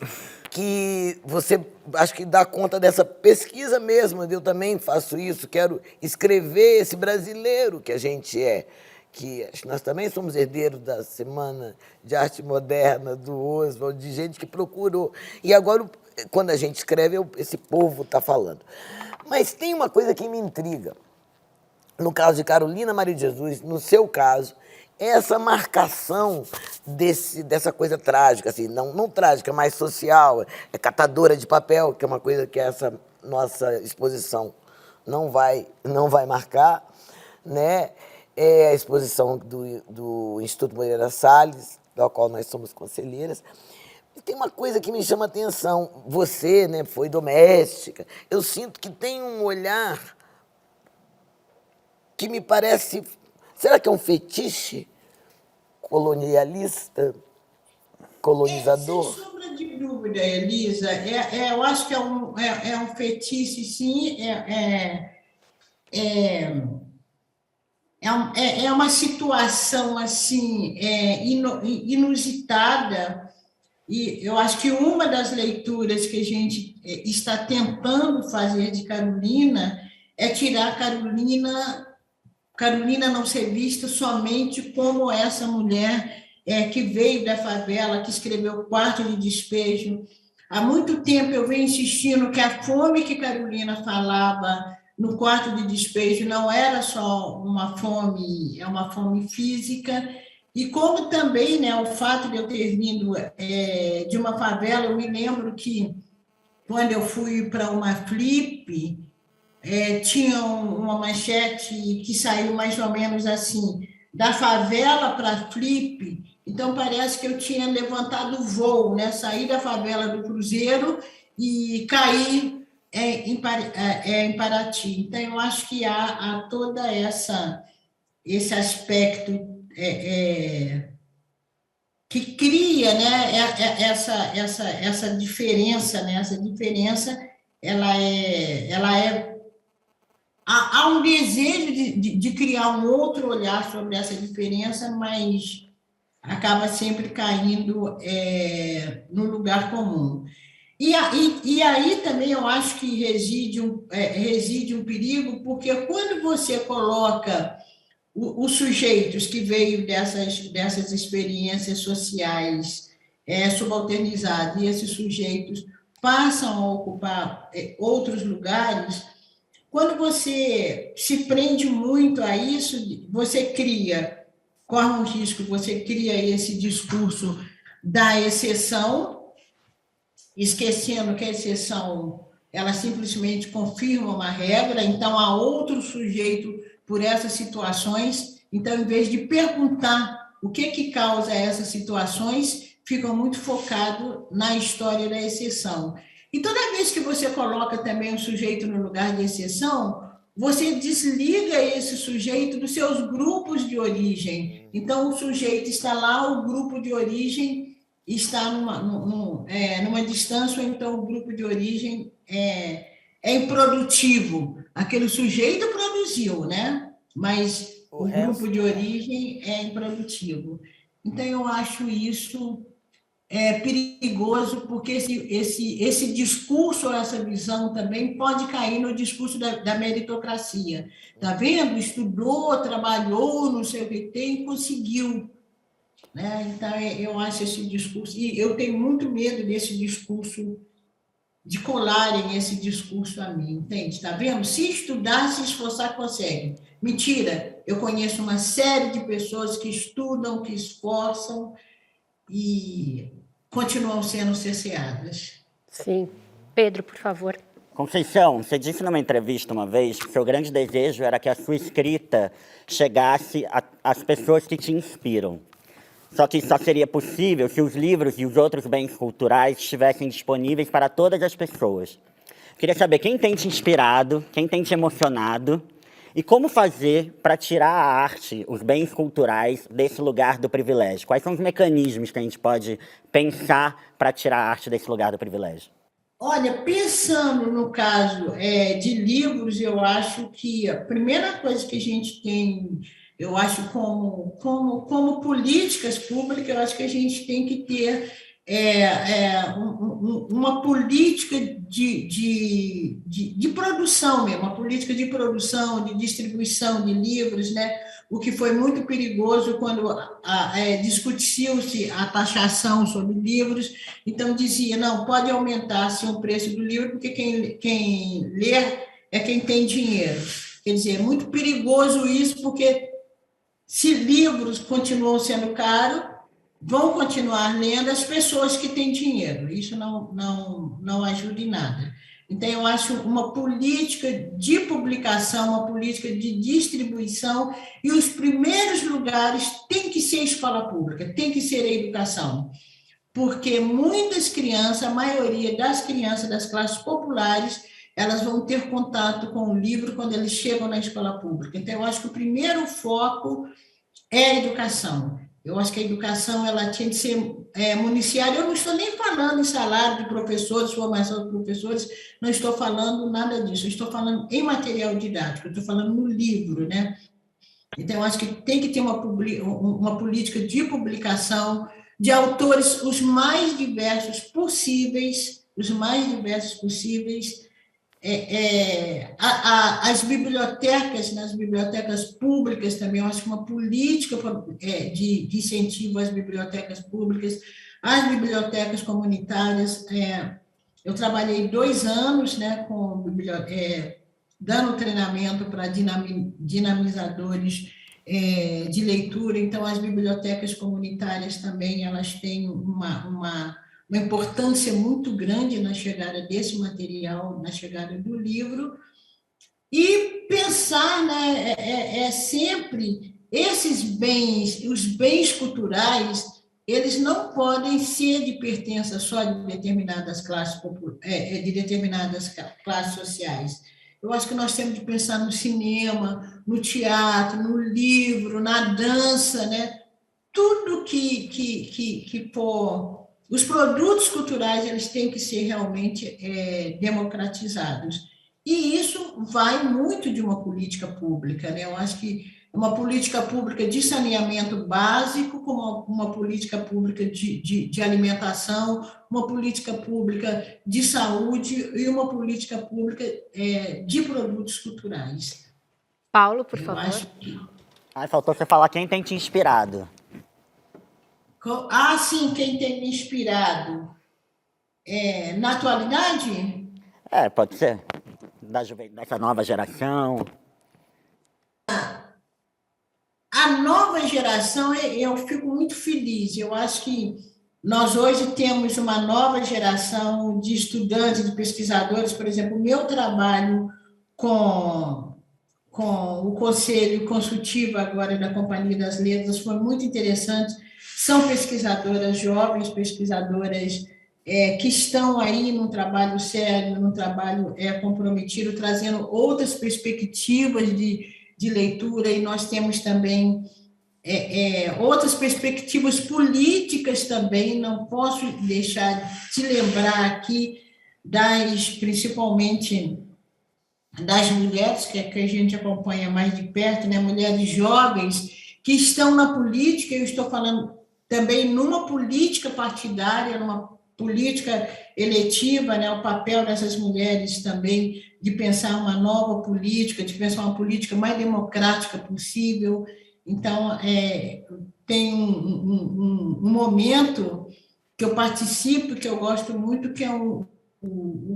que você, acho que dá conta dessa pesquisa mesmo, eu também faço isso, quero escrever esse brasileiro que a gente é, que acho que nós também somos herdeiros da Semana de Arte Moderna, do Oswald, de gente que procurou. E agora, quando a gente escreve, esse povo está falando. Mas tem uma coisa que me intriga. No caso de Carolina Maria de Jesus, no seu caso, essa marcação dessa coisa trágica, assim, não trágica, mas social, catadora de papel, que é uma coisa que essa nossa exposição não vai marcar, né? É a exposição do Instituto Moreira Salles, da qual nós somos conselheiras. E tem uma coisa que me chama a atenção. Você, né, foi doméstica. Eu sinto que tem um olhar que me parece... Será que é um fetiche colonialista, colonizador? Sem sombra de dúvida, Elisa. Eu acho que é um fetiche, sim. É uma situação assim inusitada, e eu acho que uma das leituras que a gente está tentando fazer de Carolina é tirar Carolina não ser vista somente como essa mulher que veio da favela, que escreveu Quarto de Despejo. Há muito tempo eu venho insistindo que a fome que Carolina falava no Quarto de Despejo não era só uma fome física, e como também, né, o fato de eu ter vindo de uma favela, eu me lembro que quando eu fui para uma Flip, tinha uma manchete que saiu mais ou menos assim, da favela para a Flip. Então parece que eu tinha levantado o voo, né, saí da favela do Cruzeiro e caí em Paraty. Então, eu acho que há todo esse aspecto que cria, né, essa diferença, né? Essa diferença, há um desejo de criar um outro olhar sobre essa diferença, mas acaba sempre caindo no lugar comum. E aí também eu acho que reside um perigo, porque quando você coloca os sujeitos que veio dessas experiências sociais subalternizados, e esses sujeitos passam a ocupar outros lugares, quando você se prende muito a isso, você corre um risco, você cria esse discurso da exceção, esquecendo que a exceção ela simplesmente confirma uma regra, então há outro sujeito por essas situações, então, em vez de perguntar o que causa essas situações, ficam muito focados na história da exceção. E toda vez que você coloca também o sujeito no lugar de exceção, você desliga esse sujeito dos seus grupos de origem. Então, o sujeito está lá, o grupo de origem está numa distância, então o grupo de origem é improdutivo. Aquele sujeito produziu, né? Mas o grupo de origem é improdutivo. Então, eu acho isso perigoso, porque esse discurso, essa visão também pode cair no discurso da meritocracia. Está vendo? Estudou, trabalhou, não sei o que tem, conseguiu. Né? Então, eu acho esse discurso, e eu tenho muito medo desse discurso, de colarem esse discurso a mim, entende? Está vendo? Se estudar, se esforçar, consegue. Mentira, eu conheço uma série de pessoas que estudam, que esforçam e continuam sendo cerceadas. Sim. Pedro, por favor. Conceição, você disse numa entrevista uma vez que seu grande desejo era que a sua escrita chegasse às pessoas que te inspiram. Só que isso só seria possível se os livros e os outros bens culturais estivessem disponíveis para todas as pessoas. Queria saber quem tem te inspirado, quem tem te emocionado e como fazer para tirar a arte, os bens culturais, desse lugar do privilégio. Quais são os mecanismos que a gente pode pensar para tirar a arte desse lugar do privilégio? Olha, pensando no caso de livros, eu acho que a primeira coisa que a gente tem, eu acho, como políticas públicas, eu acho que a gente tem que ter uma política de produção mesmo, uma política de produção, de distribuição de livros, né? O que foi muito perigoso quando discutiu-se a taxação sobre livros, então dizia, não, pode aumentar-se o preço do livro, porque quem lê é quem tem dinheiro. Quer dizer, é muito perigoso isso, porque se livros continuam sendo caros, vão continuar lendo as pessoas que têm dinheiro. Isso não ajuda em nada. Então, eu acho uma política de publicação, uma política de distribuição, e os primeiros lugares tem que ser a escola pública, tem que ser a educação, porque muitas crianças, a maioria das crianças das classes populares, elas vão ter contato com o livro quando eles chegam na escola pública. Então, eu acho que o primeiro foco é a educação. Eu acho que a educação ela tinha de ser municiada. Eu não estou nem falando em salário de professores, formação de professores, não estou falando nada disso. Eu estou falando em material didático, eu estou falando no livro, né? Então, eu acho que tem que ter uma política de publicação de autores os mais diversos possíveis, as bibliotecas, nas bibliotecas públicas também, eu acho que uma política de incentivo às bibliotecas públicas, às bibliotecas comunitárias. Eu trabalhei 2 anos, né, dando treinamento para dinamizadores de leitura, então as bibliotecas comunitárias também elas têm uma importância muito grande na chegada desse material, na chegada do livro, e pensar, né, sempre esses bens, os bens culturais, eles não podem ser de pertença só de determinadas classes sociais. Eu acho que nós temos de pensar no cinema, no teatro, no livro, na dança, né? Tudo que for... Os produtos culturais eles têm que ser realmente democratizados. E isso vai muito de uma política pública, né? Eu acho que uma política pública de saneamento básico, como uma política pública de alimentação, uma política pública de saúde e uma política pública de produtos culturais. Paulo, por favor. Acho que... Faltou você falar quem tem te inspirado. Ah, sim, quem tem me inspirado. Na atualidade? Pode ser. Dessa nova geração. A nova geração, eu fico muito feliz. Eu acho que nós hoje temos uma nova geração de estudantes, de pesquisadores. Por exemplo, o meu trabalho com o Conselho Consultivo agora da Companhia das Letras foi muito interessante. São pesquisadoras, jovens pesquisadoras, que estão aí num trabalho sério, num trabalho comprometido, trazendo outras perspectivas de leitura, e nós temos também outras perspectivas políticas também. Não posso deixar de lembrar aqui principalmente das mulheres, que a gente acompanha mais de perto, né? Mulheres jovens que estão na política. Eu estou falando também numa política partidária, numa política eletiva, né? O papel dessas mulheres também de pensar uma nova política, de pensar uma política mais democrática possível. Então, tem um momento que eu participo, que eu gosto muito, que é o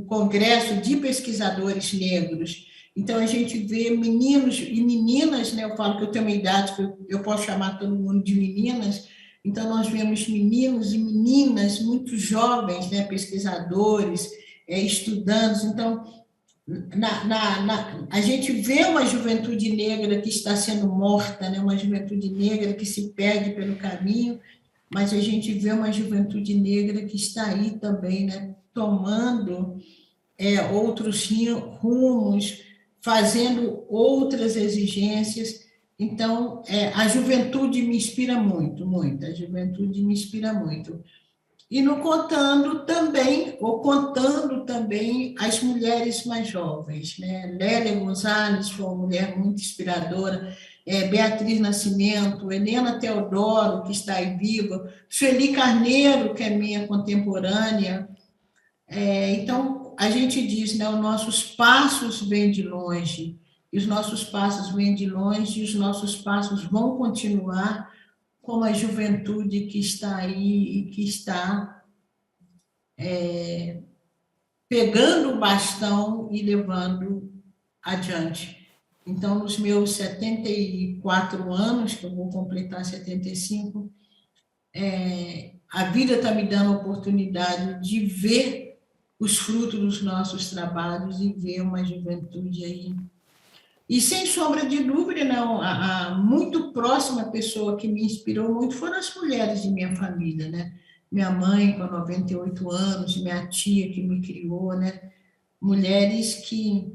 Congresso de Pesquisadores Negros. Então, a gente vê meninos e meninas, né? Eu falo que eu tenho uma idade que eu posso chamar todo mundo de meninas. Então, nós vemos meninos e meninas muito jovens, né? Pesquisadores, estudantes. Então, a gente vê uma juventude negra que está sendo morta, né? Uma juventude negra que se perde pelo caminho, mas a gente vê uma juventude negra que está aí também, né? Tomando outros rumos, fazendo outras exigências. Então, a juventude me inspira muito, muito. A juventude me inspira muito. E contando também as mulheres mais jovens, né? Lélia Gonzalez foi uma mulher muito inspiradora, Beatriz Nascimento, Helena Teodoro, que está aí viva, Sueli Carneiro, que é minha contemporânea. Então, a gente diz, né, os nossos passos vêm de longe, e os nossos passos vêm de longe, e os nossos passos vão continuar com a juventude que está aí e que está pegando o bastão e levando adiante. Então, nos meus 74 anos, que eu vou completar 75, a vida está me dando a oportunidade de ver os frutos dos nossos trabalhos e ver uma juventude aí. E, sem sombra de dúvida, não, a muito próxima pessoa que me inspirou muito foram as mulheres de minha família, né? Minha mãe, com 98 anos, minha tia, que me criou, né? Mulheres que,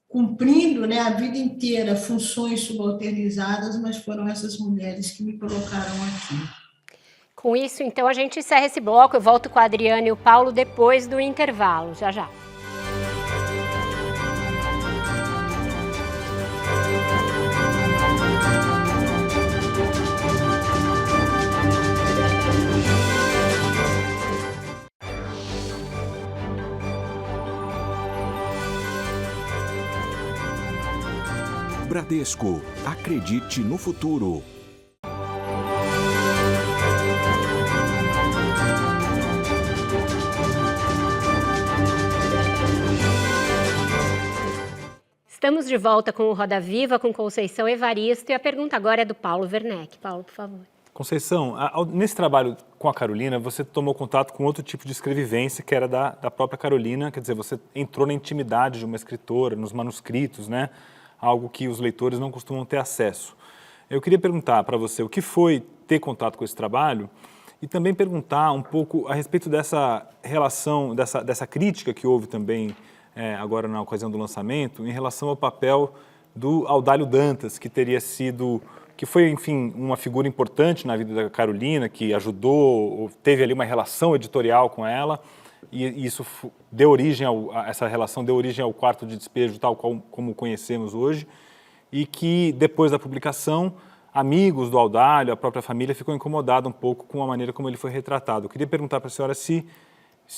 cumprindo, né, a vida inteira funções subalternizadas, mas foram essas mulheres que me colocaram aqui. Com isso, então, a gente encerra esse bloco. Eu volto com a Adriana e o Paulo depois do intervalo. Já, já. Bradesco, acredite no futuro. Estamos de volta com o Roda Viva, com Conceição Evaristo, e a pergunta agora é do Paulo Werneck. Paulo, por favor. Conceição, nesse trabalho com a Carolina, você tomou contato com outro tipo de escrevivência, que era da própria Carolina, quer dizer, você entrou na intimidade de uma escritora, nos manuscritos, né? Algo que os leitores não costumam ter acesso. Eu queria perguntar para você o que foi ter contato com esse trabalho e também perguntar um pouco a respeito dessa relação, dessa crítica que houve também agora na ocasião do lançamento, em relação ao papel do Audálio Dantas, que foi, enfim, uma figura importante na vida da Carolina, que ajudou, teve ali uma relação editorial com ela, e isso deu origem essa relação deu origem ao Quarto de Despejo, tal como conhecemos hoje, e que depois da publicação, amigos do Audálio, a própria família, ficou incomodada um pouco com a maneira como ele foi retratado. Eu queria perguntar para a senhora se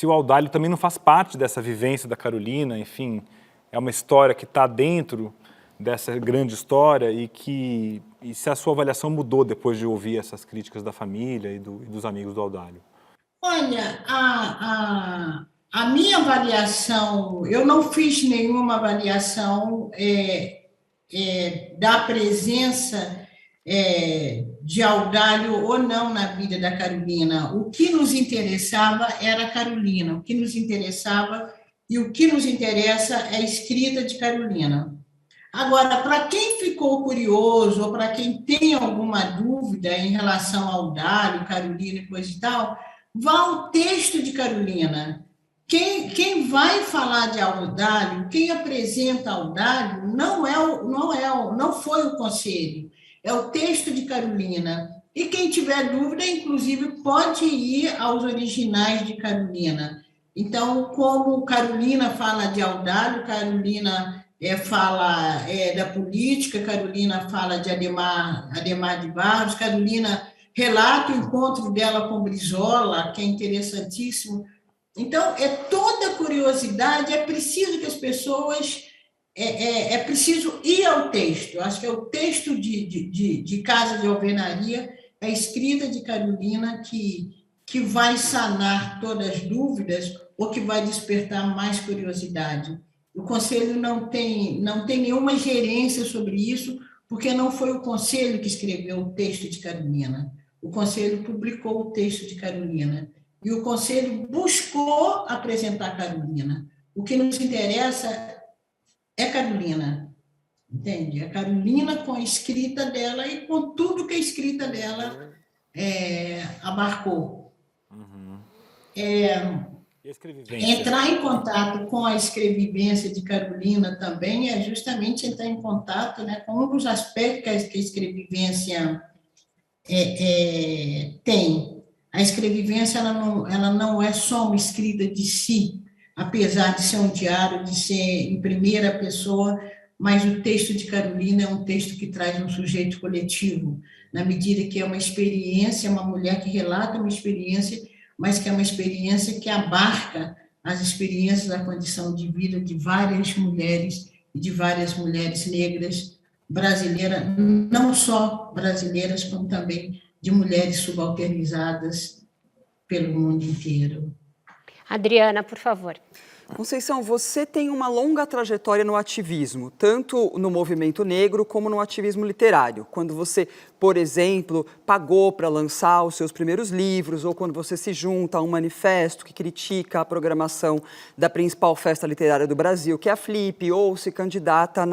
o Audálio também não faz parte dessa vivência da Carolina, enfim, é uma história que está dentro dessa grande história e se a sua avaliação mudou depois de ouvir essas críticas da família e dos amigos do Audálio. Olha, a minha avaliação, eu não fiz nenhuma avaliação da presença de Audálio ou não na vida da Carolina. O que nos interessava era a Carolina, o que nos interessava e o que nos interessa é a escrita de Carolina. Agora, para quem ficou curioso ou para quem tem alguma dúvida em relação ao Audálio, Carolina e coisa e tal, vá ao texto de Carolina. Quem vai falar de Audálio, quem apresenta Audálio, não foi o conselho, é o texto de Carolina. E quem tiver dúvida, inclusive, pode ir aos originais de Carolina. Então, como Carolina fala de Audálio, Carolina fala da política, Carolina fala de Adhemar de Barros, Carolina relata o encontro dela com Brizola, que é interessantíssimo. Então, toda curiosidade, é preciso que as pessoas... É preciso ir ao texto. Acho que é o texto de Casa de Alvenaria, a escrita de Carolina, que vai sanar todas as dúvidas ou que vai despertar mais curiosidade. O Conselho não tem nenhuma gerência sobre isso, porque não foi o Conselho que escreveu o texto de Carolina. O Conselho publicou o texto de Carolina. E o Conselho buscou apresentar Carolina. O que nos interessa é Carolina, entende? É Carolina com a escrita dela e com tudo que a escrita dela abarcou. Entrar em contato com a escrevivência de Carolina também é justamente entrar em contato, né, com um dos aspectos que a escrevivência tem. A escrevivência ela não é só uma escrita de si, apesar de ser um diário, de ser em primeira pessoa, mas o texto de Carolina é um texto que traz um sujeito coletivo, na medida que é uma experiência, uma mulher que relata uma experiência, mas que é uma experiência que abarca as experiências da condição de vida de várias mulheres e de várias mulheres negras brasileiras, não só brasileiras, como também de mulheres subalternizadas pelo mundo inteiro. Adriana, por favor. Conceição, você tem uma longa trajetória no ativismo, tanto no movimento negro como no ativismo literário. Quando você, por exemplo, pagou para lançar os seus primeiros livros, ou quando você se junta a um manifesto que critica a programação da principal festa literária do Brasil, que é a Flip, ou se candidata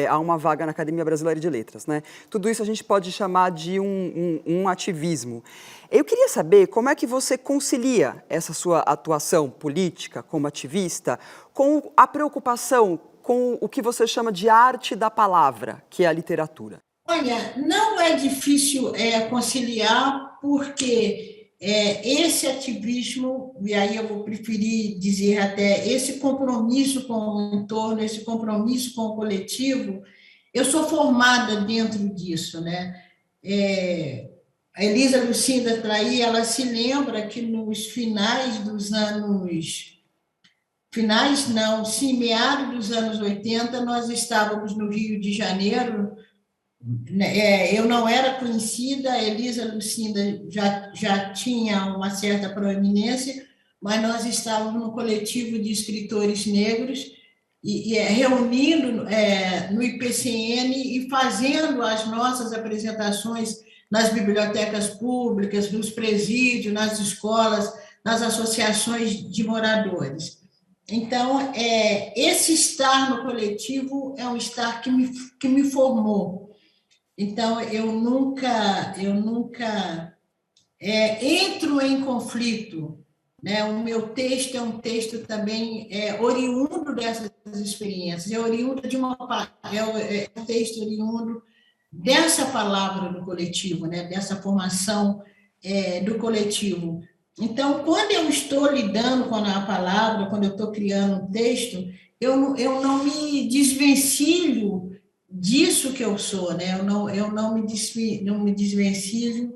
a uma vaga na Academia Brasileira de Letras, né? Tudo isso a gente pode chamar de um ativismo. Eu queria saber como é que você concilia essa sua atuação política como ativista com a preocupação com o que você chama de arte da palavra, que é a literatura. Olha, não é difícil conciliar, porque esse ativismo, e aí eu vou preferir dizer até esse compromisso com o entorno, esse compromisso com o coletivo, eu sou formada dentro disso, né? A Elisa Lucinda Traí, ela se lembra que nos meados dos anos 80, nós estávamos no Rio de Janeiro, eu não era conhecida, a Elisa Lucinda já tinha uma certa proeminência, mas nós estávamos no coletivo de escritores negros, reunindo no IPCN e fazendo as nossas apresentações nas bibliotecas públicas, nos presídios, nas escolas, nas associações de moradores. Então, esse estar no coletivo é um estar que me formou. Então, eu nunca entro em conflito, né? O meu texto é um texto também oriundo dessas experiências, é um texto oriundo dessa palavra do coletivo, né? Dessa formação do coletivo. Então, quando eu estou lidando com a palavra, quando eu estou criando um texto, eu não me desvencilho disso que eu sou, né? Eu não me desvencilho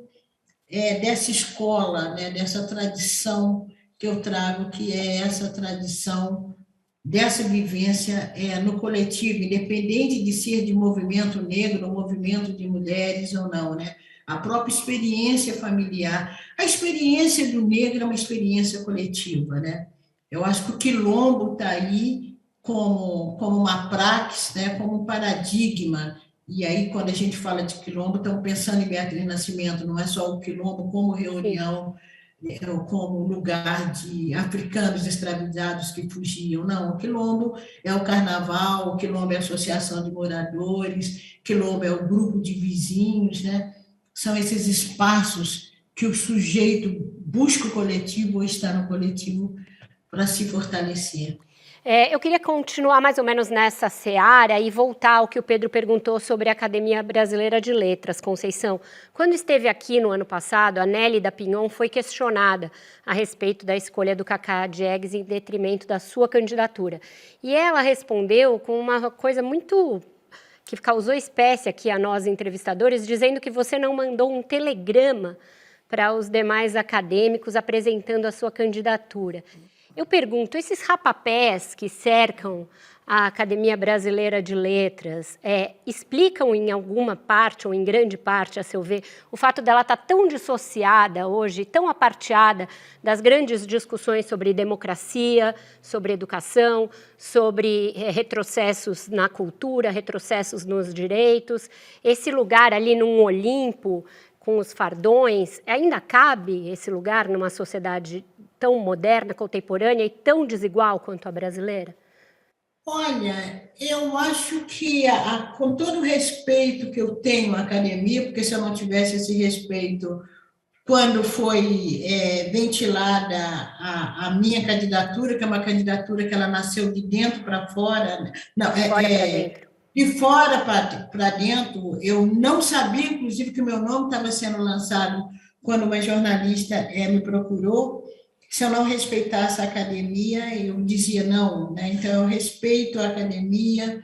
dessa escola, né? Dessa tradição que eu trago, que é essa tradição dessa vivência no coletivo, independente de ser de movimento negro, ou movimento de mulheres ou não, né? A própria experiência familiar. A experiência do negro é uma experiência coletiva, né? Eu acho que o quilombo está aí como uma praxis, né? Como um paradigma. E aí, quando a gente fala de quilombo, estamos pensando em Beatriz Nascimento, não é só o quilombo como reunião, como lugar de africanos escravizados que fugiam. Não, o quilombo é o carnaval, o quilombo é a associação de moradores, o quilombo é o grupo de vizinhos, né? São esses espaços que o sujeito busca o coletivo ou está no coletivo para se fortalecer. Eu queria continuar mais ou menos nessa seara e voltar ao que o Pedro perguntou sobre a Academia Brasileira de Letras, Conceição. Quando esteve aqui no ano passado, a Nélida Pinhon foi questionada a respeito da escolha do Cacá Diegues em detrimento da sua candidatura. E ela respondeu com uma coisa muito que causou espécie aqui a nós entrevistadores, dizendo que você não mandou um telegrama para os demais acadêmicos apresentando a sua candidatura. Eu pergunto, esses rapapés que cercam a Academia Brasileira de Letras explicam em alguma parte, ou em grande parte, a seu ver, o fato dela estar tão dissociada hoje, tão aparteada das grandes discussões sobre democracia, sobre educação, sobre retrocessos na cultura, retrocessos nos direitos, esse lugar ali num Olimpo, com os fardões, ainda cabe esse lugar numa sociedade tão moderna, contemporânea e tão desigual quanto a brasileira? Olha, eu acho que, com todo o respeito que eu tenho à academia, porque se eu não tivesse esse respeito, quando foi ventilada a minha candidatura, que é uma candidatura que ela nasceu de dentro para fora, não, de fora para dentro, eu não sabia, inclusive, que o meu nome estava sendo lançado quando uma jornalista me procurou. Se eu não respeitasse a academia, eu dizia não, né? Então, eu respeito a academia,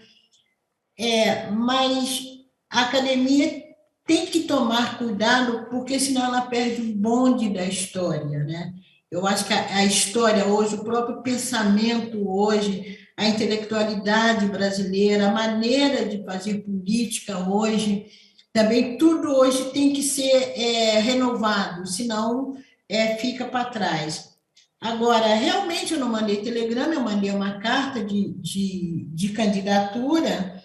mas a academia tem que tomar cuidado, porque senão ela perde o bonde da história, né? Eu acho que a história hoje, o próprio pensamento hoje, a intelectualidade brasileira, a maneira de fazer política hoje, também tudo hoje tem que ser renovado, senão fica para trás. Agora, realmente eu não mandei telegrama, eu mandei uma carta de candidatura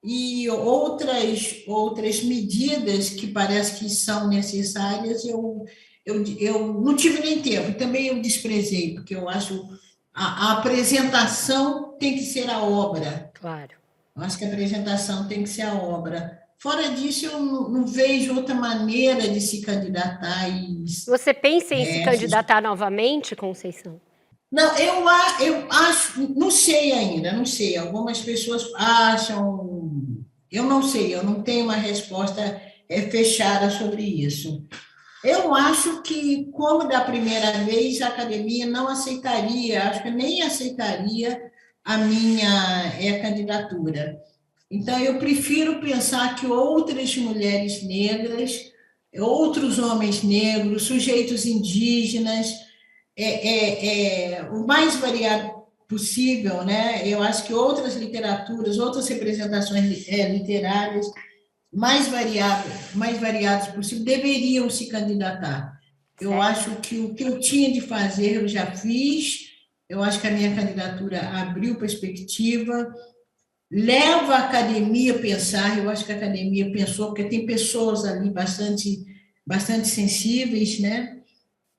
e outras medidas que parece que são necessárias, eu não tive nem tempo, também eu desprezei, porque eu acho a apresentação tem que ser a obra. Claro. Eu acho que a apresentação tem que ser a obra. Fora disso, eu não vejo outra maneira de se candidatar. Você pensa em se candidatar novamente, Conceição? Não, eu acho, não sei ainda, não sei. Algumas pessoas acham, eu não sei, eu não tenho uma resposta fechada sobre isso. Eu acho que, como da primeira vez, a academia não aceitaria, acho que nem aceitaria a minha candidatura. Então, eu prefiro pensar que outras mulheres negras, outros homens negros, sujeitos indígenas, o mais variado possível, né? Eu acho que outras literaturas, outras representações literárias mais variadas possível deveriam se candidatar. Eu acho que o que eu tinha de fazer eu já fiz, eu acho que a minha candidatura abriu perspectiva, leva a academia a pensar, eu acho que a academia pensou, porque tem pessoas ali bastante sensíveis, né?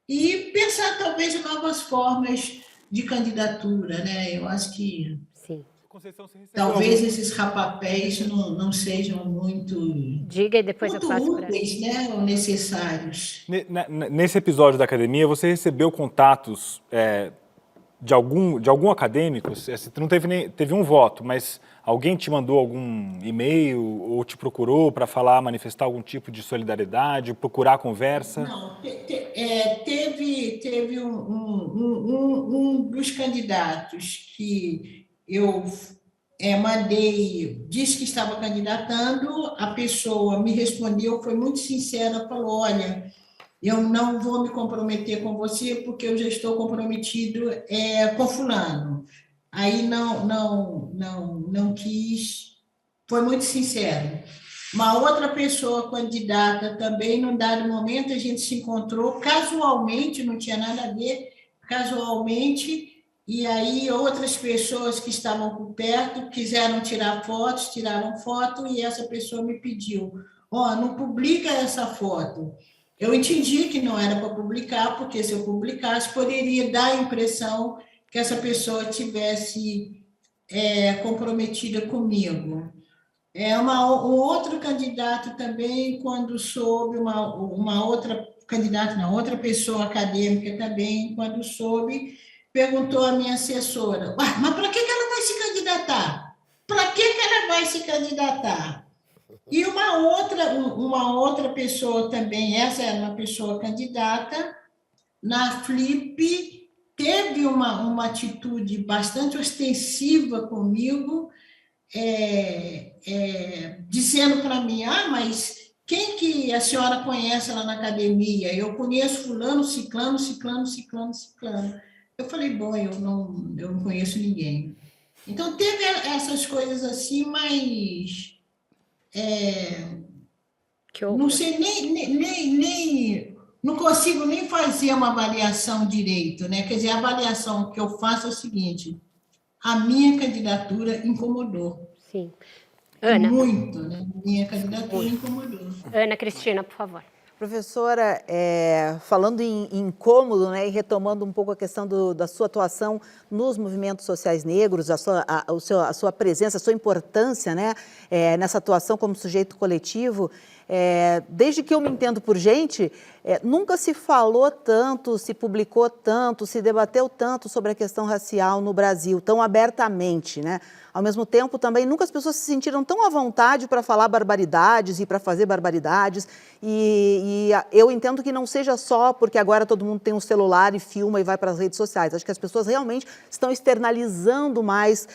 E pensar talvez em novas formas de candidatura, né? Eu acho que sim. Talvez esses rapapéis não sejam muito, diga e depois muito eu passo úteis, né, ou necessários. Nesse episódio da academia, você recebeu contatos de algum acadêmico? Você não teve um voto, mas alguém te mandou algum e-mail ou te procurou para manifestar algum tipo de solidariedade, procurar a conversa? Não, teve um dos candidatos que eu mandei, disse que estava candidatando, a pessoa me respondeu, foi muito sincera, falou, olha, eu não vou me comprometer com você porque eu já estou comprometido com fulano. aí não quis, foi muito sincero. Uma outra pessoa candidata também, num dado momento, a gente se encontrou casualmente, não tinha nada a ver, casualmente, e aí outras pessoas que estavam por perto quiseram tirar fotos, tiraram foto, e essa pessoa me pediu, não publica essa foto. Eu entendi que não era para publicar, porque se eu publicasse, poderia dar a impressão que essa pessoa tivesse comprometida comigo. Um outro candidato também, quando soube, uma outra candidata, não, outra pessoa acadêmica também, quando soube, perguntou à minha assessora, mas para que ela vai se candidatar? Para que ela vai se candidatar? E uma outra pessoa também, essa era uma pessoa candidata, na Flip, teve uma atitude bastante ostensiva comigo, dizendo para mim, mas quem que a senhora conhece lá na academia? Eu conheço fulano, ciclano, ciclano, ciclano, ciclano. Eu falei, bom, eu não conheço ninguém. Então, teve essas coisas assim, mas... não sei nem não consigo nem fazer uma avaliação direito, né? Quer dizer, a avaliação que eu faço é o seguinte, a minha candidatura incomodou. Sim. Ana. Muito, né? Minha candidatura incomodou. Ana Cristina, por favor. Professora, falando em incômodo, né, e retomando um pouco a questão da sua atuação nos movimentos sociais negros, a sua presença, a sua importância, né, nessa atuação como sujeito coletivo, desde que eu me entendo por gente, nunca se falou tanto, se publicou tanto, se debateu tanto sobre a questão racial no Brasil, tão abertamente, né? Ao mesmo tempo, também, nunca as pessoas se sentiram tão à vontade para falar barbaridades e para fazer barbaridades. E eu entendo que não seja só porque agora todo mundo tem um celular e filma e vai para as redes sociais. Acho que as pessoas realmente estão externalizando mais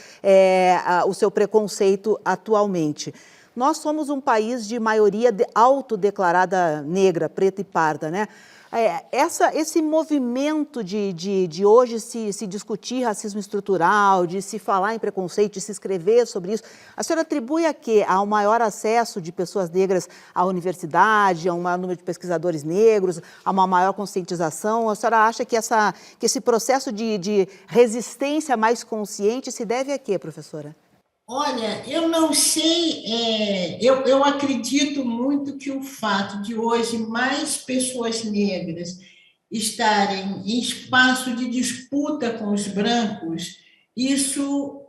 o seu preconceito atualmente. Nós somos um país de maioria autodeclarada negra, preta e parda, né? Esse movimento de hoje se discutir racismo estrutural, de se falar em preconceito, de se escrever sobre isso, a senhora atribui a quê? Ao maior acesso de pessoas negras à universidade, a um maior número de pesquisadores negros, a uma maior conscientização? A senhora acha que esse processo de resistência mais consciente se deve a quê, professora? Olha, eu não sei, eu acredito muito que o fato de hoje mais pessoas negras estarem em espaço de disputa com os brancos, isso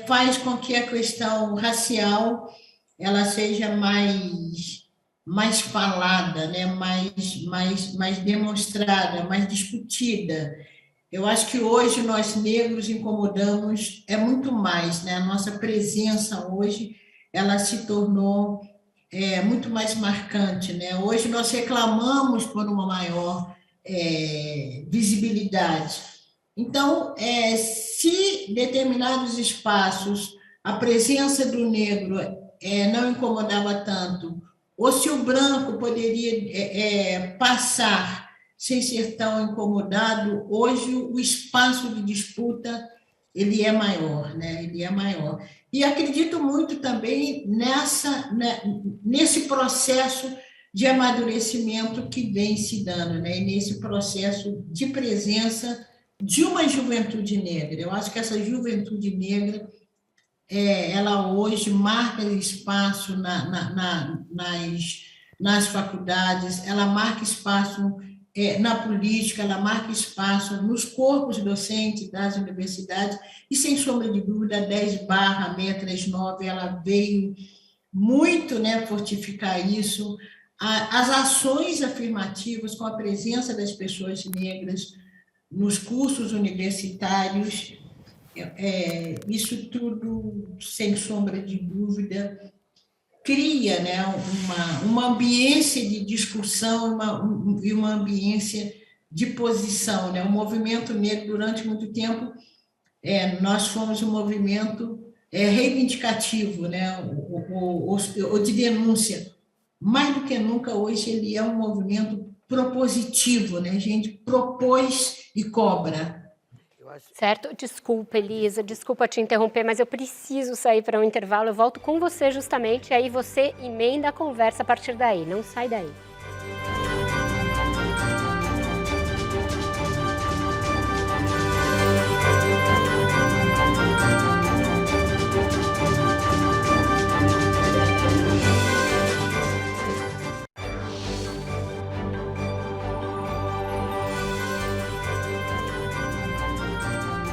faz com que a questão racial ela seja mais falada, né? mais demonstrada, mais discutida. Eu acho que hoje nós negros incomodamos muito mais, né? A nossa presença hoje ela se tornou muito mais marcante, né? Hoje nós reclamamos por uma maior visibilidade. Então, se determinados espaços a presença do negro não incomodava tanto, ou se o branco poderia passar sem ser tão incomodado, hoje o espaço de disputa ele é maior, né? Ele é maior. E acredito muito também nesse processo de amadurecimento que vem se dando, né? Nesse processo de presença de uma juventude negra. Eu acho que essa juventude negra, ela hoje marca espaço nas faculdades, ela marca espaço na política, ela marca espaço nos corpos docentes das universidades, e, sem sombra de dúvida, a 10/639, ela veio muito, né, fortificar isso. As ações afirmativas com a presença das pessoas negras nos cursos universitários, isso tudo, sem sombra de dúvida, cria, né, uma ambiência de discussão e uma ambiência de posição, né? O movimento negro, durante muito tempo, nós fomos um movimento reivindicativo, né? ou de denúncia. Mais do que nunca, hoje, ele é um movimento propositivo, né? A gente propôs e cobra. Certo? Desculpa, Elisa, desculpa te interromper, mas eu preciso sair para um intervalo. Eu volto com você justamente, e aí você emenda a conversa a partir daí. Não sai daí.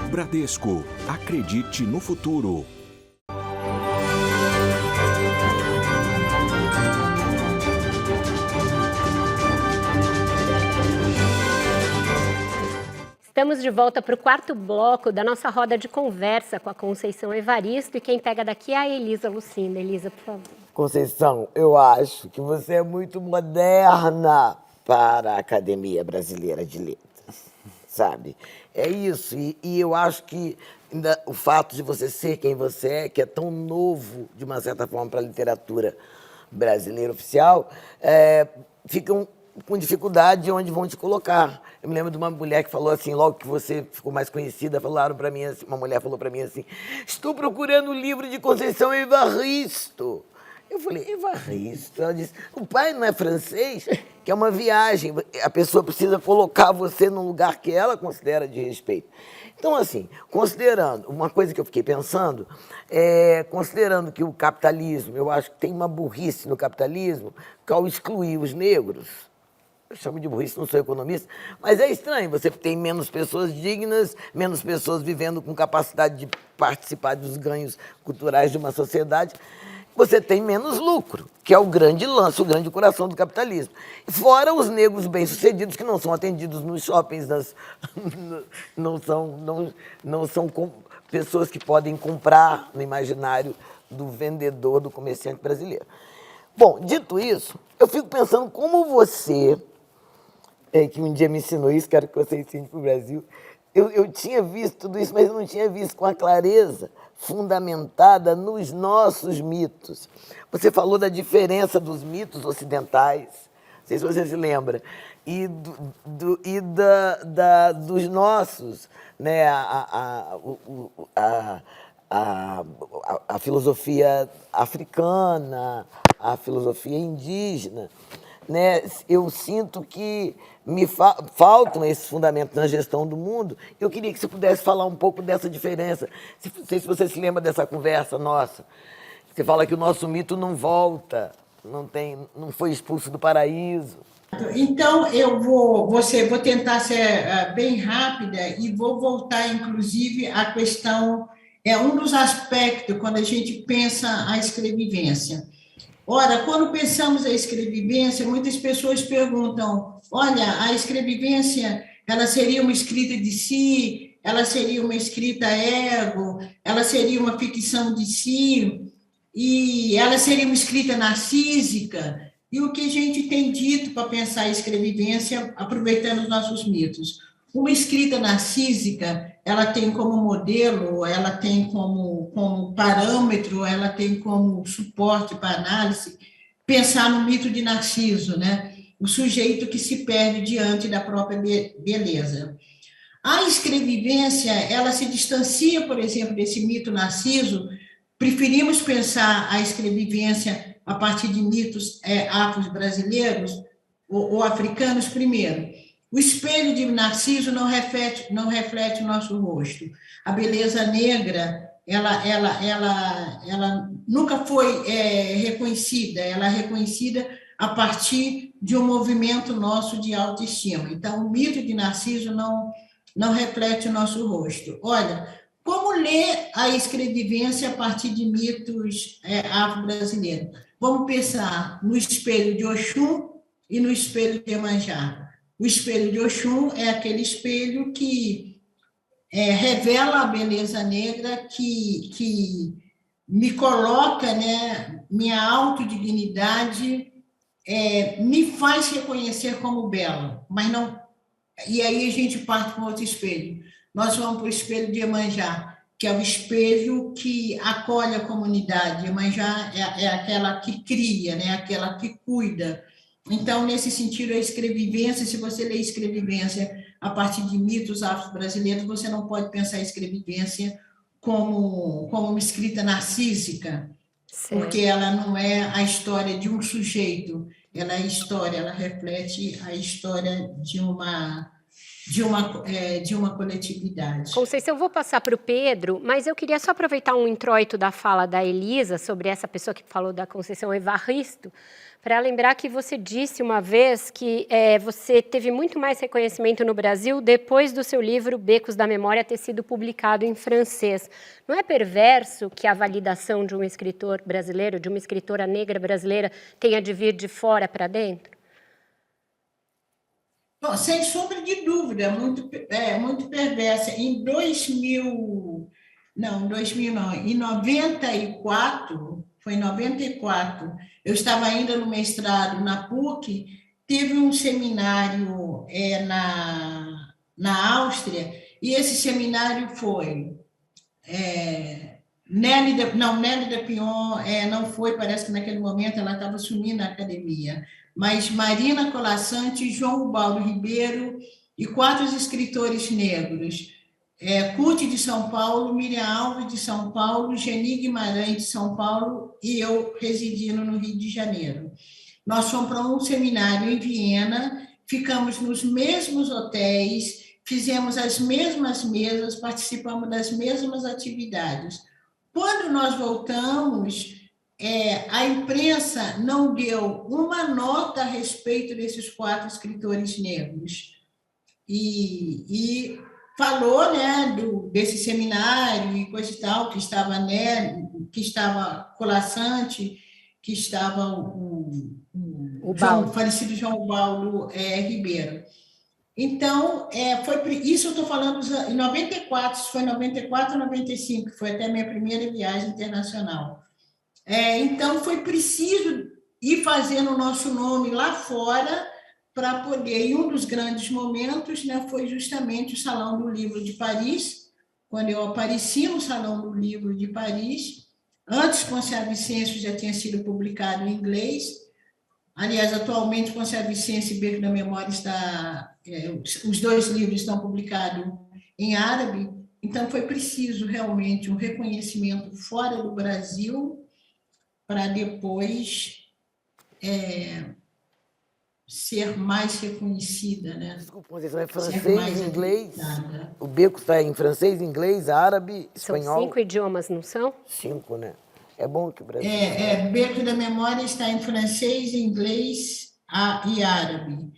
Bradesco, acredite no futuro. Estamos de volta para o quarto bloco da nossa roda de conversa com a Conceição Evaristo, e quem pega daqui é a Elisa Lucinda. Elisa, por favor. Conceição, eu acho que você é muito moderna para a Academia Brasileira de Letras, sabe? É isso, e eu acho que ainda o fato de você ser quem você é, que é tão novo, de uma certa forma, para a literatura brasileira oficial, ficam com dificuldade onde vão te colocar. Eu me lembro de uma mulher que falou assim, logo que você ficou mais conhecida, falaram para mim assim, uma mulher falou para mim assim, estou procurando o livro de Conceição Evaristo. Eu falei, Evaristo? Ela disse, o pai não é francês? Que é uma viagem, a pessoa precisa colocar você num lugar que ela considera de respeito. Então, assim, considerando, uma coisa que eu fiquei pensando, considerando que o capitalismo, eu acho que tem uma burrice no capitalismo, que ao excluir os negros, eu chamo de burrice, não sou economista, mas é estranho, você tem menos pessoas dignas, menos pessoas vivendo com capacidade de participar dos ganhos culturais de uma sociedade, você tem menos lucro, que é o grande lance, o grande coração do capitalismo. Fora os negros bem-sucedidos que não são atendidos nos shoppings, não são pessoas que podem comprar no imaginário do vendedor, do comerciante brasileiro. Bom, dito isso, eu fico pensando como você, que um dia me ensinou isso, quero que você ensine para o Brasil, eu tinha visto tudo isso, mas eu não tinha visto com a clareza fundamentada nos nossos mitos. Você falou da diferença dos mitos ocidentais, não sei se você se lembra, e dos nossos, né? A filosofia africana, a filosofia indígena, né? Eu sinto que me faltam esses fundamentos na gestão do mundo. Eu queria que você pudesse falar um pouco dessa diferença. Não sei se você se lembra dessa conversa nossa. Você fala que o nosso mito não volta, não foi expulso do paraíso. Então, vou tentar ser bem rápida e vou voltar, inclusive, à questão, um dos aspectos quando a gente pensa a escrevivência. Ora, quando pensamos a escrevivência, muitas pessoas perguntam, olha, a escrevivência, ela seria uma escrita de si, ela seria uma escrita ego, ela seria uma ficção de si, e ela seria uma escrita narcísica. E o que a gente tem dito para pensar a escrevivência, aproveitando os nossos mitos? Uma escrita narcísica, ela tem como modelo, ela tem como parâmetro, ela tem como suporte para análise, pensar no mito de Narciso, né? O sujeito que se perde diante da própria beleza. A escrevivência, ela se distancia, por exemplo, desse mito Narciso. Preferimos pensar a escrevivência a partir de mitos afro-brasileiros ou africanos primeiro. O espelho de Narciso não reflete o nosso rosto. A beleza negra, ela nunca foi reconhecida, ela é reconhecida a partir de um movimento nosso de autoestima. Então, o mito de Narciso não reflete o nosso rosto. Olha, como ler a escrevivência a partir de mitos afro-brasileiros? Vamos pensar no espelho de Oxum e no espelho de Iemanjá. O espelho de Oxum é aquele espelho que revela a beleza negra, que me coloca, né, minha autodignidade, me faz reconhecer como bela, mas não. E aí a gente parte para outro espelho. Nós vamos para o espelho de Iemanjá, que é o espelho que acolhe a comunidade. Iemanjá é aquela que cria, né, aquela que cuida. Então, nesse sentido, a escrevivência, se você lê escrevivência a partir de mitos afro-brasileiros, você não pode pensar a escrevivência como uma escrita narcísica, porque ela não é a história de um sujeito, ela é a história, ela reflete a história de uma coletividade. Conceição, eu vou passar para o Pedro, mas eu queria só aproveitar um introito da fala da Elisa sobre essa pessoa que falou da Conceição Evaristo, para lembrar que você disse uma vez que você teve muito mais reconhecimento no Brasil depois do seu livro Becos da Memória ter sido publicado em francês. Não é perverso que a validação de um escritor brasileiro, de uma escritora negra brasileira, tenha de vir de fora para dentro? Bom, sem sombra de dúvida, muito perversa. Em 2000 não, em 94, foi em 94, eu estava ainda no mestrado na PUC, teve um seminário na Áustria, e esse seminário foi Nelly de Pion, não foi, parece que naquele momento ela estava sumindo na academia, mas Marina Colassante, João Ubaldo Ribeiro e 4 escritores negros, Curti de São Paulo, Miriam Alves de São Paulo, Geni Guimarães de São Paulo e eu residindo no Rio de Janeiro. Nós fomos para um seminário em Viena, ficamos nos mesmos hotéis, fizemos as mesmas mesas, participamos das mesmas atividades. Quando nós voltamos, a imprensa não deu uma nota a respeito desses 4 escritores negros. E falou, né, desse seminário e coisa e tal, que estava Colassante, que estava o falecido João Ubaldo Ribeiro. Então, isso eu estou falando em 94, isso foi em 94 ou 95, que foi até a minha primeira viagem internacional. Então, foi preciso ir fazendo o nosso nome lá fora para poder... E um dos grandes momentos, né, foi justamente o Salão do Livro de Paris, quando eu apareci no Salão do Livro de Paris. Antes, Poncia Vicêncio já tinha sido publicado em inglês. Aliás, atualmente, Poncia Vicêncio e Beco da Memória os 2 livros estão publicados em árabe. Então, foi preciso realmente um reconhecimento fora do Brasil para depois ser mais reconhecida, né? Desculpa, Conceição, é francês, inglês? O Beco está em francês, inglês, árabe, espanhol? São 5 idiomas, não são? 5, né? É bom que o Brasil... Beco da Memória está em francês, inglês e árabe.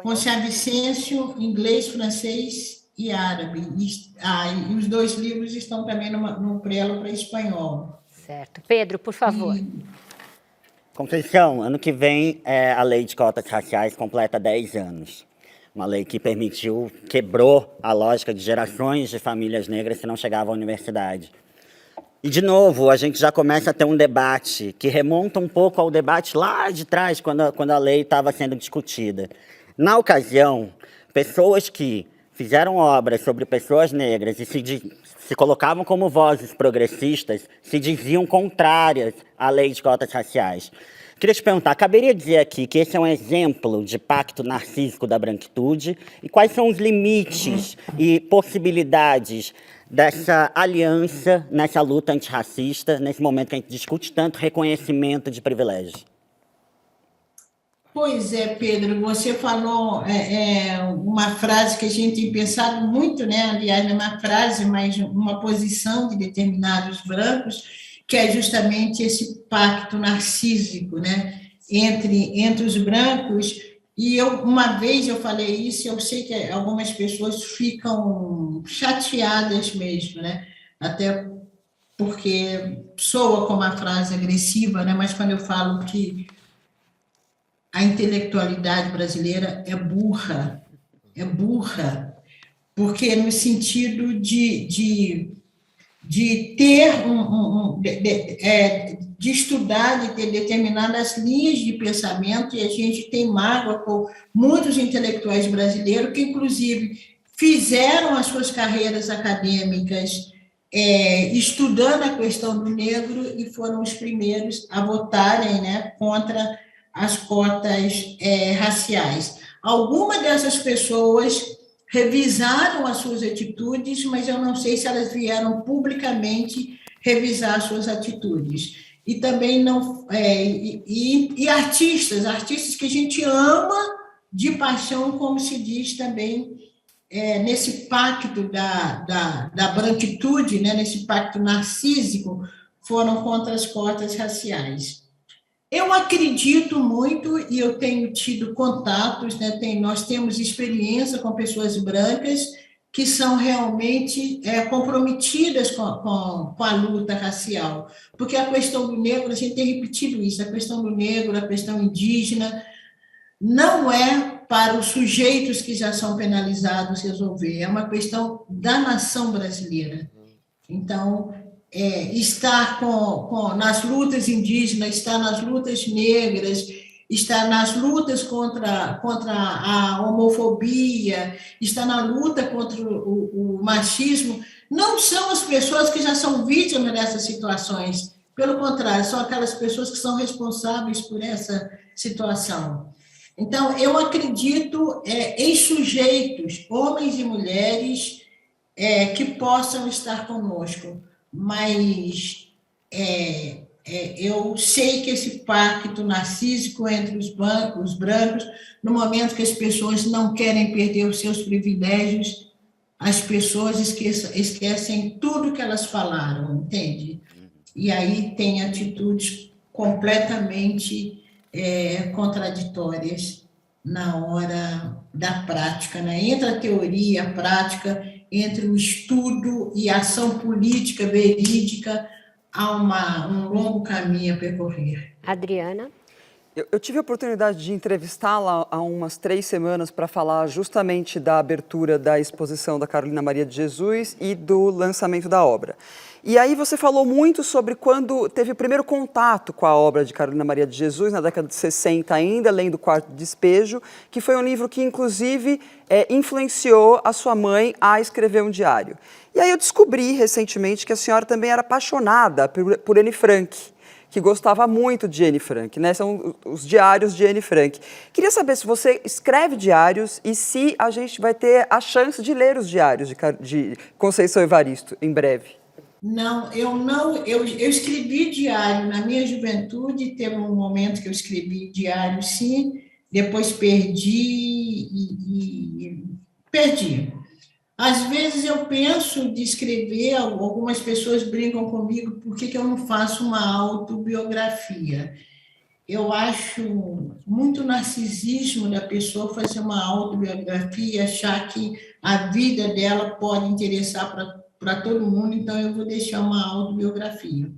Poncia Vicêncio, inglês, francês e árabe. E os 2 livros estão também no preelo para espanhol. Certo. Pedro, por favor. Conceição, ano que vem a lei de cotas raciais completa 10 anos. Uma lei que quebrou a lógica de gerações de famílias negras que não chegavam à universidade. E, de novo, a gente já começa a ter um debate que remonta um pouco ao debate lá de trás, quando a lei estava sendo discutida. Na ocasião, pessoas que fizeram obras sobre pessoas negras e se colocavam como vozes progressistas, se diziam contrárias à lei de cotas raciais. Queria te perguntar, caberia dizer aqui que esse é um exemplo de pacto narcísico da branquitude? E quais são os limites e possibilidades dessa aliança nessa luta antirracista, nesse momento que a gente discute tanto reconhecimento de privilégios? Pois é, Pedro, você falou uma frase que a gente tem pensado muito, né? Aliás, não é uma frase, mas uma posição de determinados brancos, que é justamente esse pacto narcísico, né? entre os brancos. E uma vez eu falei isso, eu sei que algumas pessoas ficam chateadas mesmo, né? Até porque soa como uma frase agressiva, né? Mas quando eu falo que a intelectualidade brasileira é burra, porque no sentido de ter de estudar, de ter determinadas linhas de pensamento, e a gente tem mágoa com muitos intelectuais brasileiros que, inclusive, fizeram as suas carreiras acadêmicas estudando a questão do negro e foram os primeiros a votarem, né, contra as cotas raciais. Algumas dessas pessoas revisaram as suas atitudes, mas eu não sei se elas vieram publicamente revisar as suas atitudes. E também não... artistas que a gente ama de paixão, como se diz também nesse pacto da branquitude, né, nesse pacto narcísico, foram contra as cotas raciais. Eu acredito muito, e eu tenho tido contatos, né, nós temos experiência com pessoas brancas que são realmente comprometidas com a luta racial, porque a questão do negro, a gente tem repetido isso, a questão do negro, a questão indígena, não é para os sujeitos que já são penalizados resolver, é uma questão da nação brasileira. Então, estar nas lutas indígenas, estar nas lutas negras, estar nas lutas contra a homofobia, estar na luta contra o machismo, não são as pessoas que já são vítimas dessas situações, pelo contrário, são aquelas pessoas que são responsáveis por essa situação. Então, eu acredito em sujeitos, homens e mulheres, que possam estar conosco, mas eu sei que esse pacto narcísico entre os brancos, no momento que as pessoas não querem perder os seus privilégios, as pessoas esquecem tudo que elas falaram, entende? E aí tem atitudes completamente contraditórias na hora da prática, né? Entre a teoria e a prática, entre o estudo e a ação política verídica, há um longo caminho a percorrer. Adriana? Eu tive a oportunidade de entrevistá-la há umas 3 semanas para falar justamente da abertura da exposição da Carolina Maria de Jesus e do lançamento da obra. E aí você falou muito sobre quando teve o primeiro contato com a obra de Carolina Maria de Jesus, na década de 60 ainda, além do Quarto Despejo, que foi um livro que, inclusive, influenciou a sua mãe a escrever um diário. E aí eu descobri recentemente que a senhora também era apaixonada por Anne Frank, que gostava muito de Anne Frank, né? São os diários de Anne Frank. Queria saber se você escreve diários e se a gente vai ter a chance de ler os diários de Conceição Evaristo em breve. Não, eu escrevi diário na minha juventude, teve um momento que eu escrevi diário, sim, depois perdi. Às vezes eu penso de escrever, algumas pessoas brincam comigo, por que eu não faço uma autobiografia? Eu acho muito narcisismo da pessoa fazer uma autobiografia, achar que a vida dela pode interessar para todo mundo, então eu vou deixar uma autobiografia.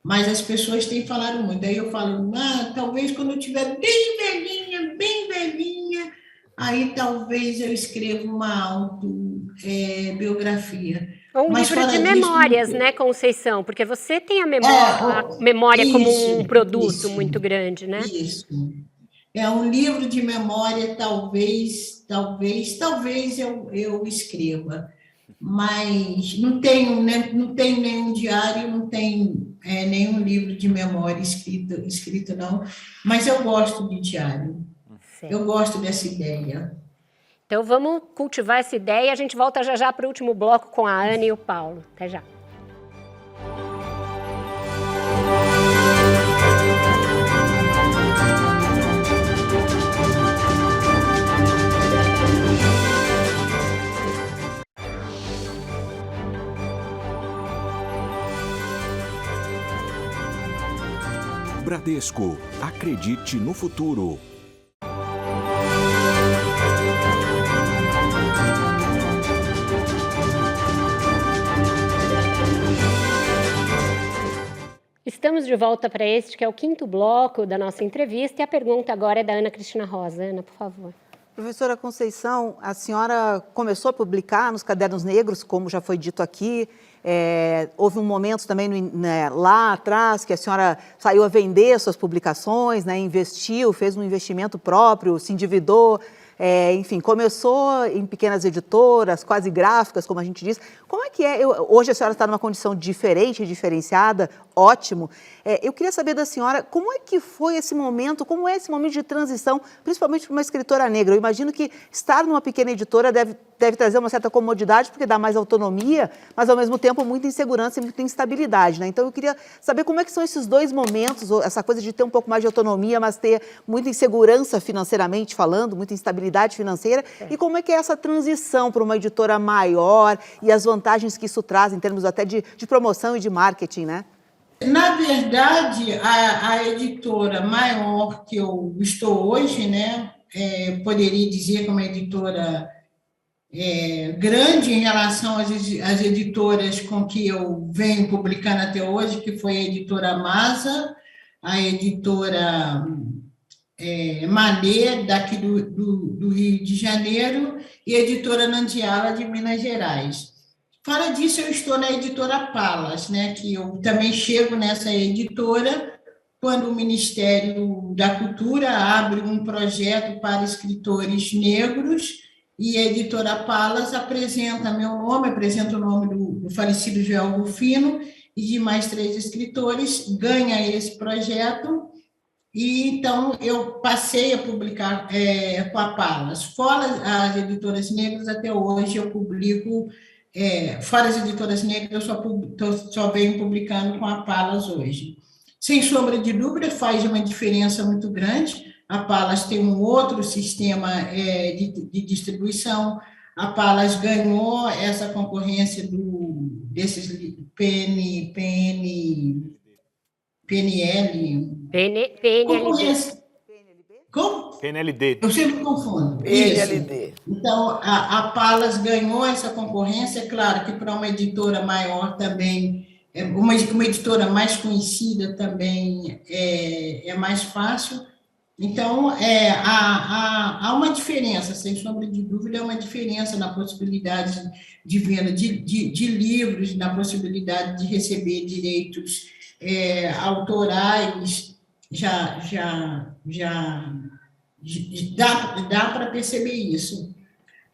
Mas as pessoas têm falado muito, aí eu falo, talvez quando eu estiver bem velhinha, aí talvez eu escreva uma autobiografia. Um livro de memórias, né, Conceição? Porque você tem a memória como um produto muito grande, né? Isso. É um livro de memória, talvez eu escreva. Mas não tenho nenhum diário, não tenho nenhum livro de memória escrito não, mas eu gosto de diário, certo. Eu gosto dessa ideia. Então vamos cultivar essa ideia e a gente volta já para o último bloco com a Ana e o Paulo. Até já. Bradesco, acredite no futuro. Estamos de volta para este, que é o 5º bloco da nossa entrevista, e a pergunta agora é da Ana Cristina Rosa. Ana, por favor. Professora Conceição, a senhora começou a publicar nos Cadernos Negros, como já foi dito aqui. Houve um momento também lá atrás que a senhora saiu a vender suas publicações, né, investiu, fez um investimento próprio, se endividou, enfim, começou em pequenas editoras, quase gráficas, como a gente diz. Como é que é? Hoje a senhora está numa condição diferente, diferenciada, ótimo. Eu queria saber da senhora como é que foi esse momento, como é esse momento de transição, principalmente para uma escritora negra. Eu imagino que estar numa pequena editora deve trazer uma certa comodidade, porque dá mais autonomia, mas ao mesmo tempo muita insegurança e muita instabilidade, né? Então eu queria saber como é que são esses dois momentos, essa coisa de ter um pouco mais de autonomia, mas ter muita insegurança financeiramente falando, muita instabilidade financeira, e como é que é essa transição para uma editora maior e as vantagens que isso traz em termos até de promoção e de marketing, né? Na verdade, a editora maior que eu estou hoje, né, poderia dizer que é uma editora grande em relação às editoras com que eu venho publicando até hoje, que foi a editora Masa, a editora Manê, daqui do Rio de Janeiro, e a editora Nandiala, de Minas Gerais. Fora disso, eu estou na editora Palas, né, que eu também chego nessa editora quando o Ministério da Cultura abre um projeto para escritores negros, e a editora Palas apresenta meu nome, apresenta o nome do falecido Joel Rufino e de mais 3 escritores, ganha esse projeto, e então eu passei a publicar com a Palas. Fora as editoras negras, até hoje eu publico. Fora as editoras negras, eu só venho publicando com a Palas hoje. Sem sombra de dúvida, faz uma diferença muito grande. A Palas tem um outro sistema de distribuição. A Palas ganhou essa concorrência desses PNL. Como? PNLD. Eu sempre confundo. PNLD. Então, a Palas ganhou essa concorrência. Claro que para uma editora maior também, uma editora mais conhecida também é mais fácil. Então, há uma diferença, sem sombra de dúvida, é uma diferença na possibilidade de venda de livros, na possibilidade de receber direitos autorais. Dá para perceber isso.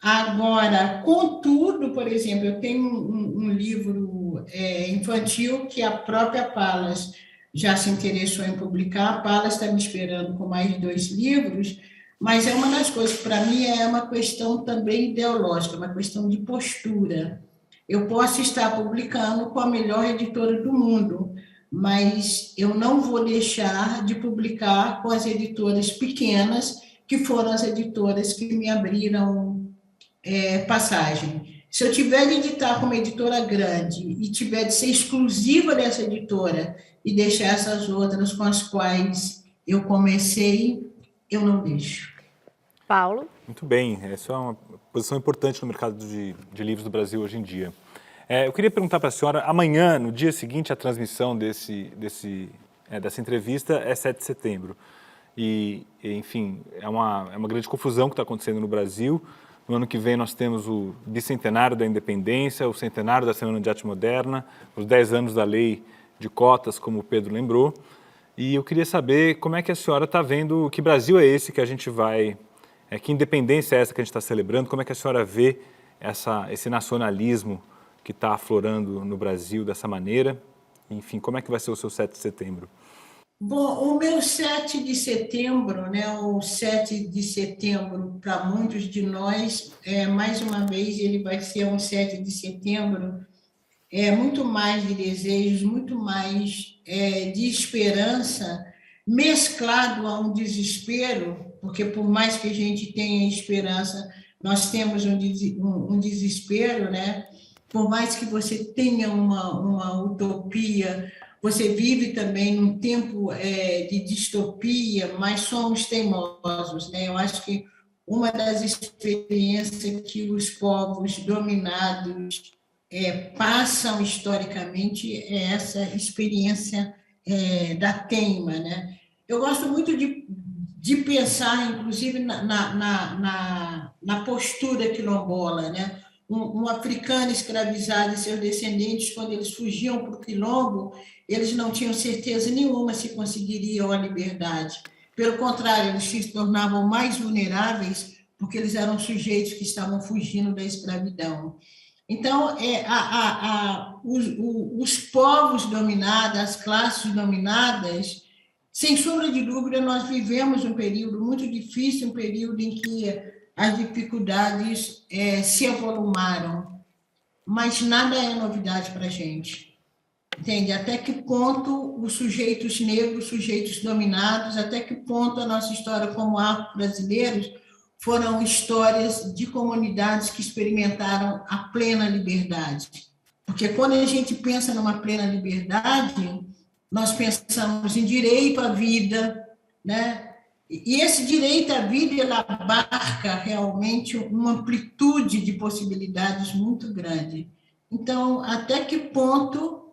Agora, contudo, por exemplo, eu tenho um livro infantil que a própria Palas já se interessou em publicar. A Palas está me esperando com mais de 2 livros, mas é uma das coisas, para mim, é uma questão também ideológica, uma questão de postura. Eu posso estar publicando com a melhor editora do mundo, mas eu não vou deixar de publicar com as editoras pequenas, que foram as editoras que me abriram passagem. Se eu tiver de editar com uma editora grande e tiver de ser exclusiva dessa editora e deixar essas outras com as quais eu comecei, eu não deixo. Paulo? Muito bem, essa é uma posição importante no mercado de livros do Brasil hoje em dia. Eu queria perguntar para a senhora, amanhã, no dia seguinte à transmissão dessa entrevista, é 7 de setembro. E, enfim, é uma grande confusão que está acontecendo no Brasil. No ano que vem nós temos o bicentenário da independência, o centenário da Semana de Arte Moderna, os 10 anos da lei de cotas, como o Pedro lembrou. E eu queria saber como é que a senhora está vendo, que Brasil é esse que a gente vai, que independência é essa que a gente está celebrando, como é que a senhora vê esse nacionalismo que está aflorando no Brasil dessa maneira? Enfim, como é que vai ser o seu 7 de setembro? Bom, o meu 7 de setembro, né, o 7 de setembro, para muitos de nós, mais uma vez, ele vai ser um 7 de setembro muito mais de desejos, muito mais de esperança, mesclado a um desespero, porque por mais que a gente tenha esperança, nós temos um desespero, né? Por mais que você tenha uma utopia, você vive também num tempo de distopia, mas somos teimosos, né? Eu acho que uma das experiências que os povos dominados passam historicamente é essa experiência da teima, né? Eu gosto muito de pensar, inclusive, na postura quilombola, né? Um africano escravizado e seus descendentes, quando eles fugiam para o quilombo, eles não tinham certeza nenhuma se conseguiriam a liberdade. Pelo contrário, eles se tornavam mais vulneráveis porque eles eram sujeitos que estavam fugindo da escravidão. Então, os povos dominados, as classes dominadas, sem sombra de dúvida, nós vivemos um período muito difícil, um período em que as dificuldades se avolumaram, mas nada é novidade para a gente. Entende? Até que ponto os sujeitos negros, sujeitos dominados, até que ponto a nossa história como afro-brasileiros foram histórias de comunidades que experimentaram a plena liberdade. Porque quando a gente pensa numa plena liberdade, nós pensamos em direito à vida, né? E esse direito à vida, ele abarca realmente uma amplitude de possibilidades muito grande. Então, até que ponto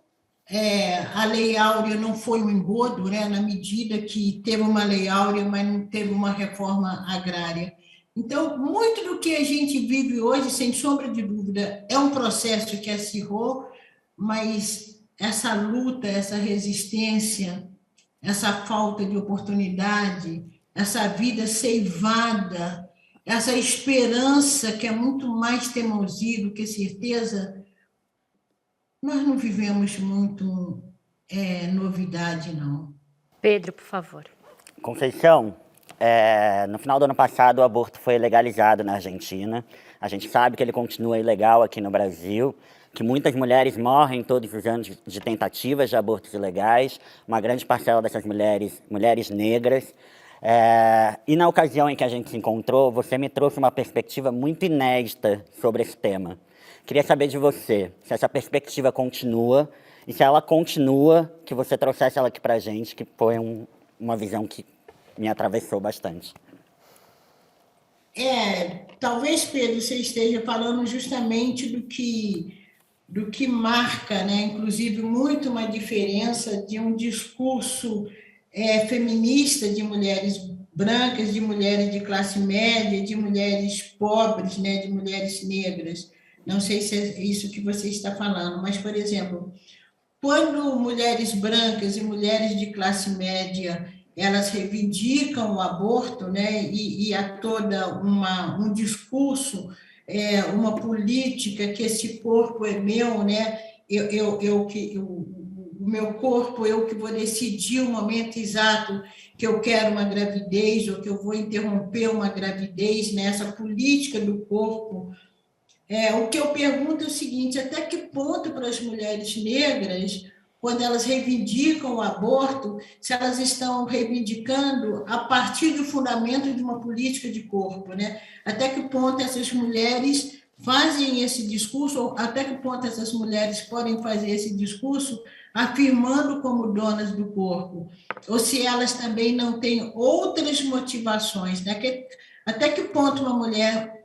a Lei Áurea não foi um engodo, né, na medida que teve uma Lei Áurea, mas não teve uma reforma agrária. Então, muito do que a gente vive hoje, sem sombra de dúvida, é um processo que acirrou, mas essa luta, essa resistência, essa falta de oportunidade, essa vida ceivada, essa esperança que é muito mais teimosia do que certeza, nós não vivemos muito novidade, não. Pedro, por favor. Conceição, no final do ano passado o aborto foi legalizado na Argentina. A gente sabe que ele continua ilegal aqui no Brasil, que muitas mulheres morrem todos os anos de tentativas de abortos ilegais, uma grande parcela dessas mulheres negras. E na ocasião em que a gente se encontrou, você me trouxe uma perspectiva muito inédita sobre esse tema. Queria saber de você, se essa perspectiva continua, e se ela continua, que você trouxesse ela aqui para a gente, que foi uma visão que me atravessou bastante. Talvez, Pedro, você esteja falando justamente do que marca, né, inclusive, muito uma diferença de um discurso feminista de mulheres brancas, de mulheres de classe média, de mulheres pobres, né, de mulheres negras. Não sei se é isso que você está falando, mas, por exemplo, quando mulheres brancas e mulheres de classe média, elas reivindicam o aborto, né, e há toda um discurso, uma política que esse corpo é meu, né, o meu corpo, eu que vou decidir o momento exato que eu quero uma gravidez ou que eu vou interromper uma gravidez, né, essa política do corpo. O que eu pergunto é o seguinte: até que ponto para as mulheres negras, quando elas reivindicam o aborto, se elas estão reivindicando a partir do fundamento de uma política de corpo, né? Até que ponto essas mulheres fazem esse discurso, ou até que ponto essas mulheres podem fazer esse discurso afirmando como donas do corpo, ou se elas também não têm outras motivações, né? Até que ponto uma mulher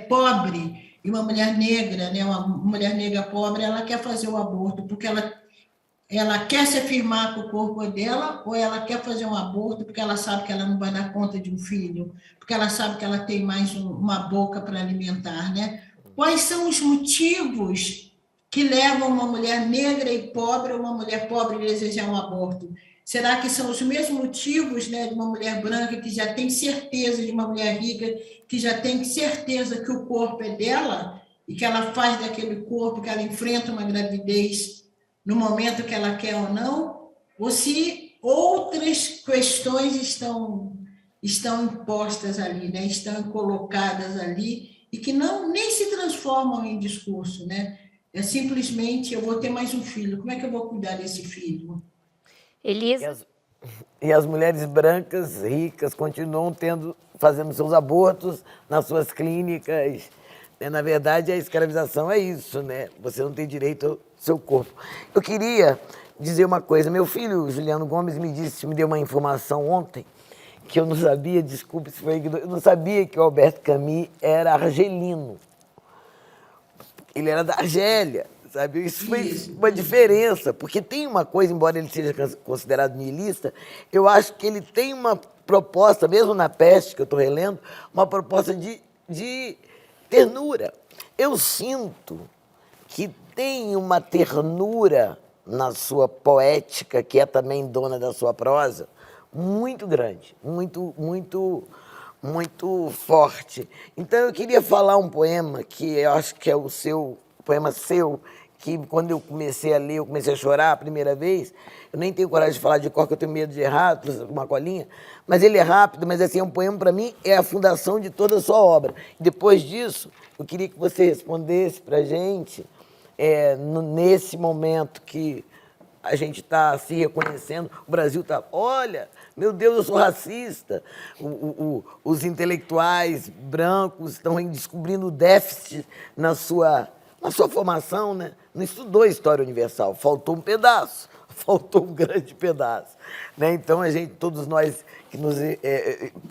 pobre e uma mulher negra, né, uma mulher negra pobre, ela quer fazer o aborto porque ela quer se afirmar com o corpo dela, ou ela quer fazer um aborto porque ela sabe que ela não vai dar conta de um filho, porque ela sabe que ela tem mais uma boca para alimentar, né? Quais são os motivos que levam uma mulher negra e pobre, ou uma mulher pobre a desejar um aborto? Será que são os mesmos motivos, né, de uma mulher branca que já tem certeza, de uma mulher rica que já tem certeza que o corpo é dela e que ela faz daquele corpo, que ela enfrenta uma gravidez no momento que ela quer ou não? Ou se outras questões estão impostas ali, né, estão colocadas ali e que nem se transformam em discurso, né? É simplesmente: eu vou ter mais um filho, como é que eu vou cuidar desse filho? Elisa? E as mulheres brancas, ricas, continuam fazendo seus abortos nas suas clínicas. Na verdade, a escravização é isso, né? Você não tem direito ao seu corpo. Eu queria dizer uma coisa. Meu filho, Juliano Gomes, me deu uma informação ontem que eu não sabia, desculpe se foi ignorante, eu não sabia que o Albert Camus era argelino. Ele era da Argélia. Sabe? Isso fez uma diferença, porque tem uma coisa, embora ele seja considerado nihilista, eu acho que ele tem uma proposta, mesmo na Peste, que eu estou relendo, uma proposta de ternura. Eu sinto que tem uma ternura na sua poética, que é também dona da sua prosa, muito grande, muito muito forte. Então eu queria falar um poema que eu acho que é o poema seu, que quando eu comecei a ler, eu comecei a chorar a primeira vez. Eu nem tenho coragem de falar de cor, que eu tenho medo de errar, uma colinha, mas ele é rápido, mas assim, é um poema para mim, é a fundação de toda a sua obra. Depois disso, eu queria que você respondesse para a gente, nesse momento que a gente está se reconhecendo, o Brasil está, olha, meu Deus, eu sou racista. Os intelectuais brancos estão descobrindo o déficit na sua formação, né? Não estudou História Universal, faltou um pedaço, faltou um grande pedaço. Né? Então, todos nós que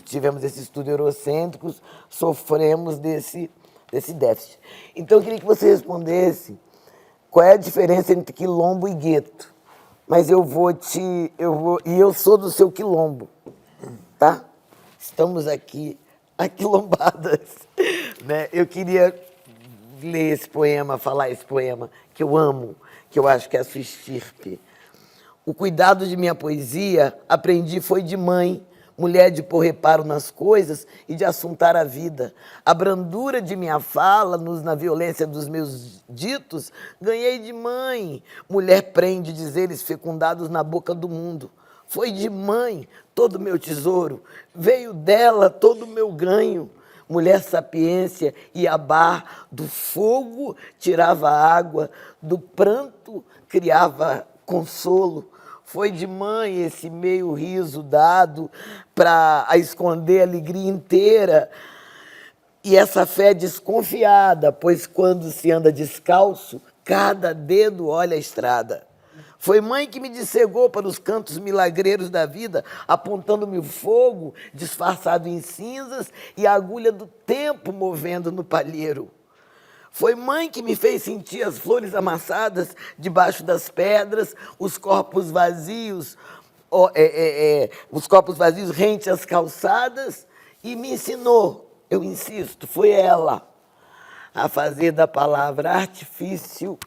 tivemos esse estudo eurocêntricos, sofremos desse déficit. Então, eu queria que você respondesse qual é a diferença entre quilombo e gueto. Mas e eu sou do seu quilombo, tá? Estamos aqui aquilombadas, né? Eu queria ler esse poema, falar esse poema que eu amo, que eu acho que é a sua estirpe. O cuidado de minha poesia aprendi foi de mãe, mulher de pôr reparo nas coisas e de assuntar a vida. A brandura de minha fala, na violência dos meus ditos, ganhei de mãe. Mulher prende dizeres fecundados na boca do mundo. Foi de mãe todo o meu tesouro, veio dela todo o meu ganho. Mulher sapiência e abá, do fogo tirava água, do pranto criava consolo. Foi de mãe esse meio riso dado para esconder a alegria inteira. E essa fé desconfiada, pois quando se anda descalço, cada dedo olha a estrada. Foi mãe que me dissegou para os cantos milagreiros da vida, apontando-me o fogo disfarçado em cinzas e a agulha do tempo movendo no palheiro. Foi mãe que me fez sentir as flores amassadas debaixo das pedras, os corpos vazios rente às calçadas, e me ensinou, eu insisto, foi ela, a fazer da palavra artifício,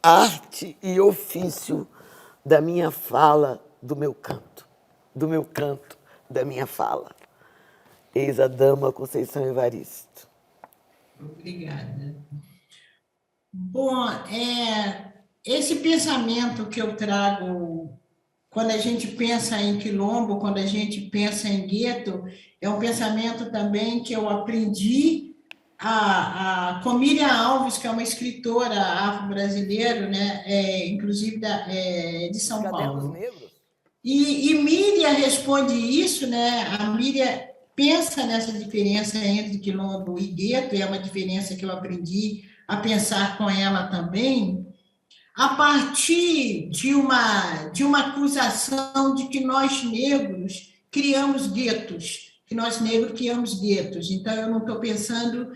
arte e ofício da minha fala, do meu canto, da minha fala. Eis a dama Conceição Evaristo. Obrigada. Bom, esse pensamento que eu trago quando a gente pensa em quilombo, quando a gente pensa em gueto, é um pensamento também que eu aprendi com Miriam Alves, que é uma escritora afro-brasileira, né, inclusive de São Paulo. E Miriam responde isso, né? A Miriam pensa nessa diferença entre quilombo e gueto, é uma diferença que eu aprendi a pensar com ela também, a partir de uma acusação de que nós negros criamos guetos, Então, eu não estou pensando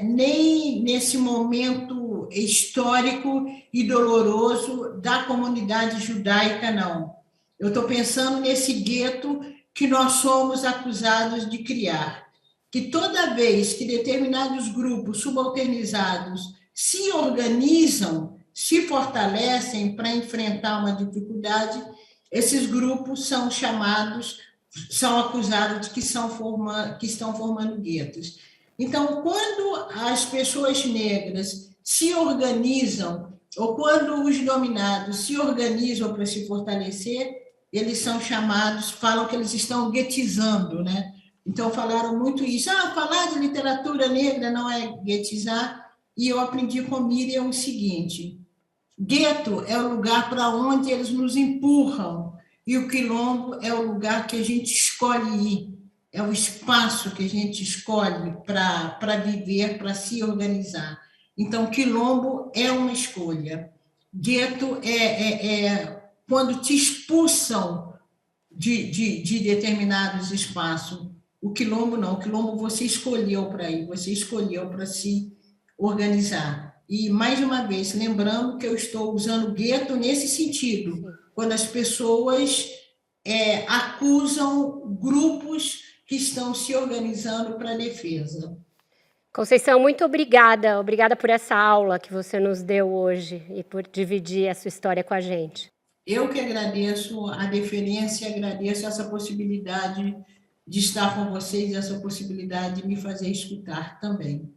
nem nesse momento histórico e doloroso da comunidade judaica, não. Eu estou pensando nesse gueto que nós somos acusados de criar, que toda vez que determinados grupos subalternizados se organizam, se fortalecem para enfrentar uma dificuldade, esses grupos são acusados de que estão formando guetos. Então, quando as pessoas negras se organizam, ou quando os dominados se organizam para se fortalecer, eles são falam que eles estão guetizando, né? Então, falaram muito isso. Falar de literatura negra não é guetizar. E eu aprendi com Miriam o seguinte: gueto é o lugar para onde eles nos empurram, e o quilombo é o lugar que a gente escolhe ir, é o espaço que a gente escolhe para viver, para se organizar. Então, quilombo é uma escolha. Gueto é quando te expulsam de determinados espaços. O quilombo não, o quilombo você escolheu para ir, você escolheu para se organizar. E, mais uma vez, lembrando que eu estou usando gueto nesse sentido, quando as pessoas acusam grupos que estão se organizando para a defesa. Conceição, muito obrigada. Obrigada por essa aula que você nos deu hoje e por dividir a sua história com a gente. Eu que agradeço a deferência, agradeço essa possibilidade de estar com vocês, essa possibilidade de me fazer escutar também.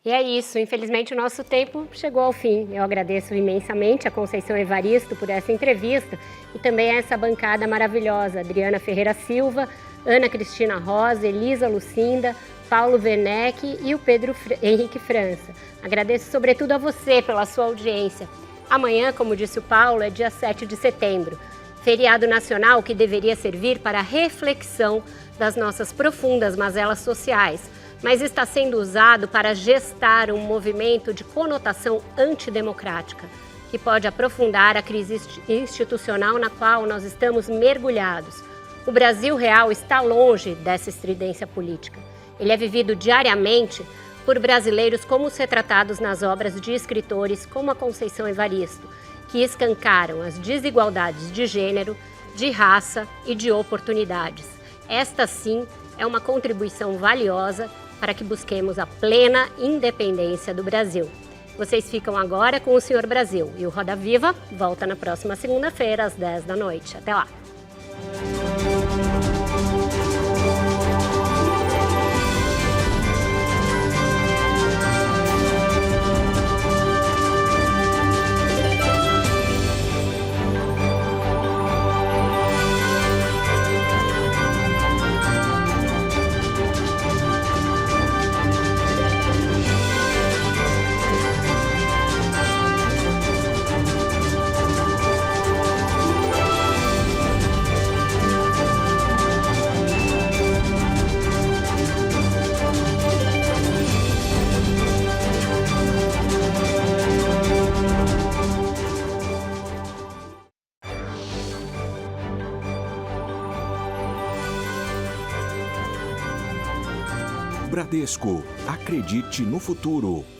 E é isso, infelizmente o nosso tempo chegou ao fim. Eu agradeço imensamente a Conceição Evaristo por essa entrevista e também a essa bancada maravilhosa, Adriana Ferreira Silva, Ana Cristina Rosa, Elisa Lucinda, Paulo Werneck e o Pedro Henrique França. Agradeço sobretudo a você pela sua audiência. Amanhã, como disse o Paulo, é dia 7 de setembro, feriado nacional que deveria servir para a reflexão das nossas profundas mazelas sociais, mas está sendo usado para gestar um movimento de conotação antidemocrática, que pode aprofundar a crise institucional na qual nós estamos mergulhados. O Brasil real está longe dessa estridência política. Ele é vivido diariamente por brasileiros como os retratados nas obras de escritores como a Conceição Evaristo, que escancaram as desigualdades de gênero, de raça e de oportunidades. Esta, sim, é uma contribuição valiosa para que busquemos a plena independência do Brasil. Vocês ficam agora com o Senhor Brasil e o Roda Viva volta na próxima segunda-feira, às 10 da noite. Até lá! Bradesco, acredite no futuro.